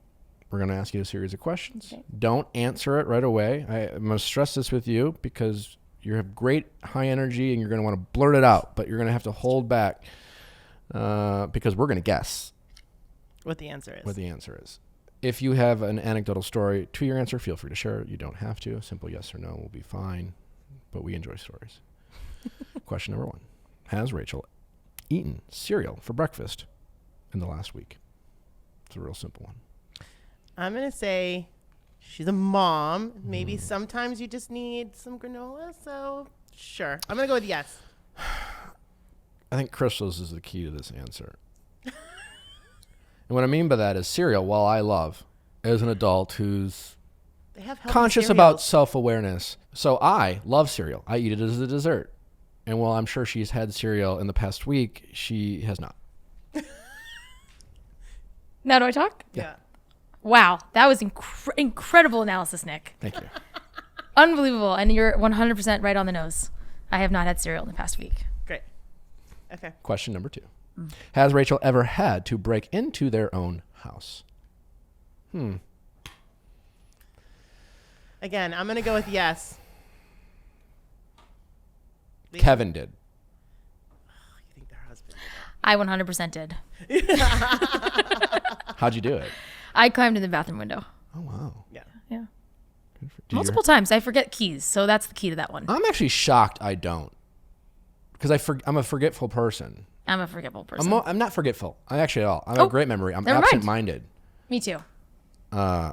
S1: We're going to ask you a series of questions.
S3: Okay.
S1: Don't answer it right away. I'm going to stress this with you because you have great high energy and you're going to want to blurt it out, but you're going to have to hold back because we're going to guess
S2: what the answer is.
S1: If you have an anecdotal story to your answer, feel free to share it. You don't have to. A simple yes or no will be fine, but we enjoy stories. Question number 1. Has Rachel eaten cereal for breakfast in the last week? It's a real simple one.
S2: I'm going to say she's a mom. Maybe sometimes you just need some granola. So sure. I'm going to go with yes.
S1: I think crystals is the key to this answer. And what I mean by that is cereal, while I love, as an adult who's conscious about self-awareness. So I love cereal. I eat it as a dessert. And while I'm sure she's had cereal in the past week, she has not.
S3: Now do I talk?
S2: Yeah.
S3: Wow. That was incredible analysis, Nick.
S1: Thank you.
S3: Unbelievable. And you're 100% right on the nose. I have not had cereal in the past week.
S2: Great. Okay.
S1: Question number 2. Has Rachel ever had to break into their own house?
S2: Again, I'm going to go with yes.
S1: Kevin did.
S2: I think their husband did.
S3: I 100% did.
S1: How'd you do it?
S3: I climbed in the bathroom window.
S1: Oh, wow.
S2: Yeah.
S3: Yeah. Multiple times. I forget keys, so that's the key to that one.
S1: I'm actually shocked I don't. Because I'm a forgetful person.
S3: I'm a forgetful person.
S1: I'm not forgetful. I'm actually at all. I have a great memory. I'm absent-minded.
S3: Me too.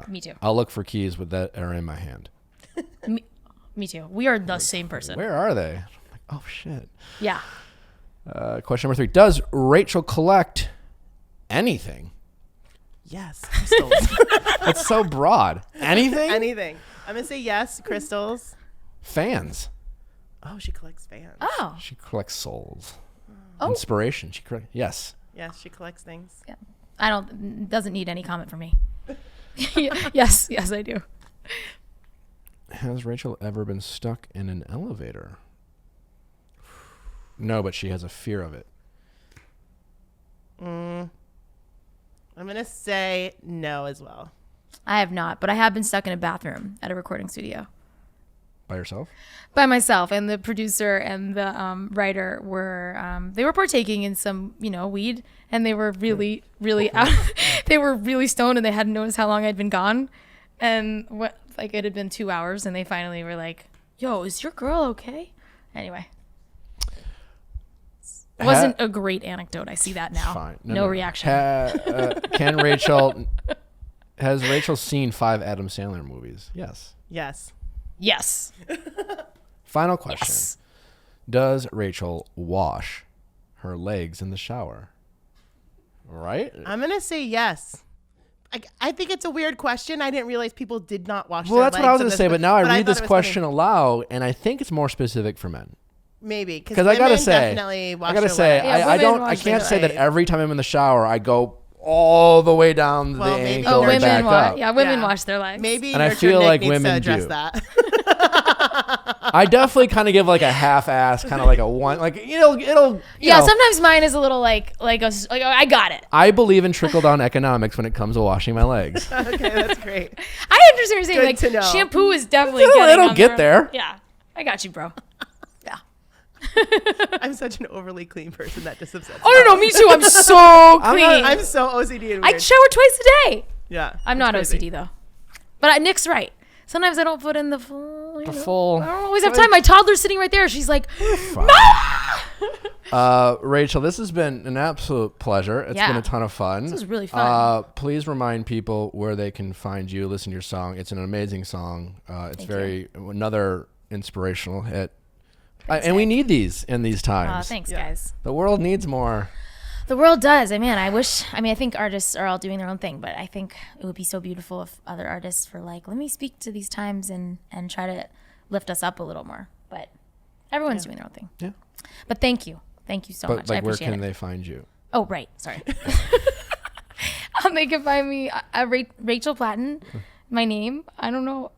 S3: Me too.
S1: I'll look for keys that are in my hand.
S3: Me too. We are the same person.
S1: Where are they? I'm like, oh, shit.
S3: Yeah.
S1: Question number 3. Does Rachel collect anything?
S2: Yes. Crystals.
S1: That's so broad. Anything?
S2: Anything. I'm going to say yes, crystals.
S1: Fans.
S2: Oh, she collects fans.
S3: Oh.
S1: She collects souls.
S3: Oh.
S1: Inspiration. Yes.
S2: Yes, she collects things.
S3: Yeah. Doesn't need any comment from me. Yes, I do.
S1: Has Rachel ever been stuck in an elevator? No, but she has a fear of it.
S2: I'm going to say no as well.
S3: I have not, but I have been stuck in a bathroom at a recording studio.
S1: By yourself?
S3: By myself, and the producer and the writer were they were partaking in some weed, and they were really out. They were really stoned, and they hadn't noticed how long I'd been gone, and it had been 2 hours, and they finally were like, "Yo, is your girl okay?" Anyway, it wasn't a great anecdote. I see that now.
S1: Fine.
S3: No reaction.
S1: Has Rachel seen 5 Adam Sandler movies? Yes.
S3: Yes.
S1: Final question.
S3: Yes.
S1: Does Rachel wash her legs in the shower? Right?
S2: I'm going to say yes. I think it's a weird question. I didn't realize people did not wash their
S1: Well,
S2: legs.
S1: that's what I was going to say, but now I read this question
S2: funny.
S1: aloud, and I think it's more specific for men.
S2: Maybe,
S1: because I gotta say,
S3: Yeah,
S1: I can't say that every time I'm in the shower I go all the way down the ankle and back up.
S3: Yeah, women wash their legs.
S2: Maybe,
S1: and I feel like women do.
S2: That.
S1: I definitely kind of give like a half-ass, kind of like a one, like it'll.
S3: Yeah, sometimes mine is a little like I got it.
S1: I believe in trickle-down economics when it comes to washing my legs.
S2: Okay, that's great.
S3: I understand what you're saying. Like shampoo is definitely.
S1: It'll get there.
S3: Yeah, I got you, bro.
S2: I'm such an overly clean person that just upsets me.
S3: Oh no, me too. I'm so clean.
S2: I'm so OCD and weird.
S3: I shower twice a day.
S2: Yeah.
S3: I'm not crazy. OCD though. But Nick's right. Sometimes I don't put in the full. I don't always have time. My toddler's sitting right there. She's like, "Mama!"
S1: Rachel, this has been an absolute pleasure. It's been a ton of fun.
S3: This was really fun.
S1: Please remind people where they can find you, listen to your song. It's an amazing song. It's another inspirational hit. And we need these in these times.
S3: Thanks, guys.
S1: The world needs more.
S3: The world does. I think artists are all doing their own thing, but I think it would be so beautiful if other artists were like, let me speak to these times and try to lift us up a little more. But everyone's doing their own thing. Yeah. But thank you. Thank you so much. I appreciate
S1: where can
S3: it.
S1: they find you?
S3: Oh, right. Sorry. They can find me Rachel Platten, my name. I don't know.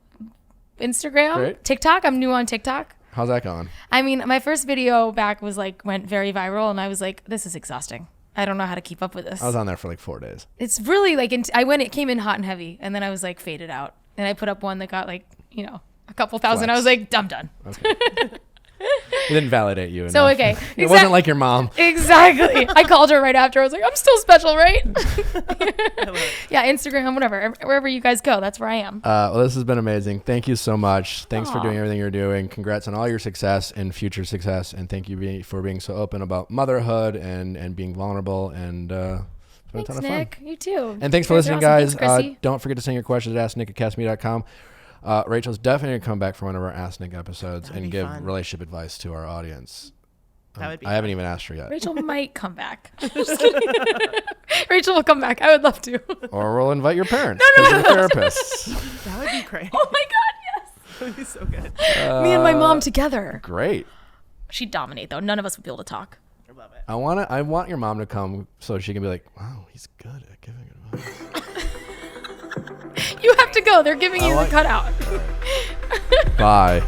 S3: Instagram, Great. TikTok. I'm new on TikTok.
S1: How's that going?
S3: My first video back went very viral, and I was like, this is exhausting. I don't know how to keep up with this.
S1: I was on there for like 4 days.
S3: It's really it came in hot and heavy, and then I was like faded out. And I put up one that got a couple thousand. Flex. I was like, I'm done. Okay.
S1: It didn't validate you enough.
S3: So, okay.
S1: It wasn't like your mom.
S3: Exactly. I called her right after. I was like, I'm still special, right? Yeah, Instagram, whatever. Wherever you guys go, that's where I am.
S1: Well, this has been amazing. Thank you so much. Thanks for doing everything you're doing. Congrats on all your success and future success. And thank you for being so open about motherhood and being vulnerable. And it's been a ton of fun.
S3: Nick. You too.
S1: And thanks for listening, guys. Don't forget to send your questions at asknick@castme.com. Rachel's definitely going to come back for one of our Ask Nick episodes and give relationship advice to our audience.
S2: That would be
S1: I haven't even asked her yet.
S3: Rachel might come back. Just kidding. Rachel will come back. I would love to.
S1: Or we'll invite your parents. No. Therapists.
S2: That would be great.
S3: Oh my God, yes.
S2: That would be so good.
S3: Me and my mom together.
S1: Great.
S3: She'd dominate though. None of us would be able to talk.
S2: I love it.
S1: I want your mom to come so she can be like, wow, he's good at giving advice.
S3: You have to go. They're giving you the cutout.
S1: Bye.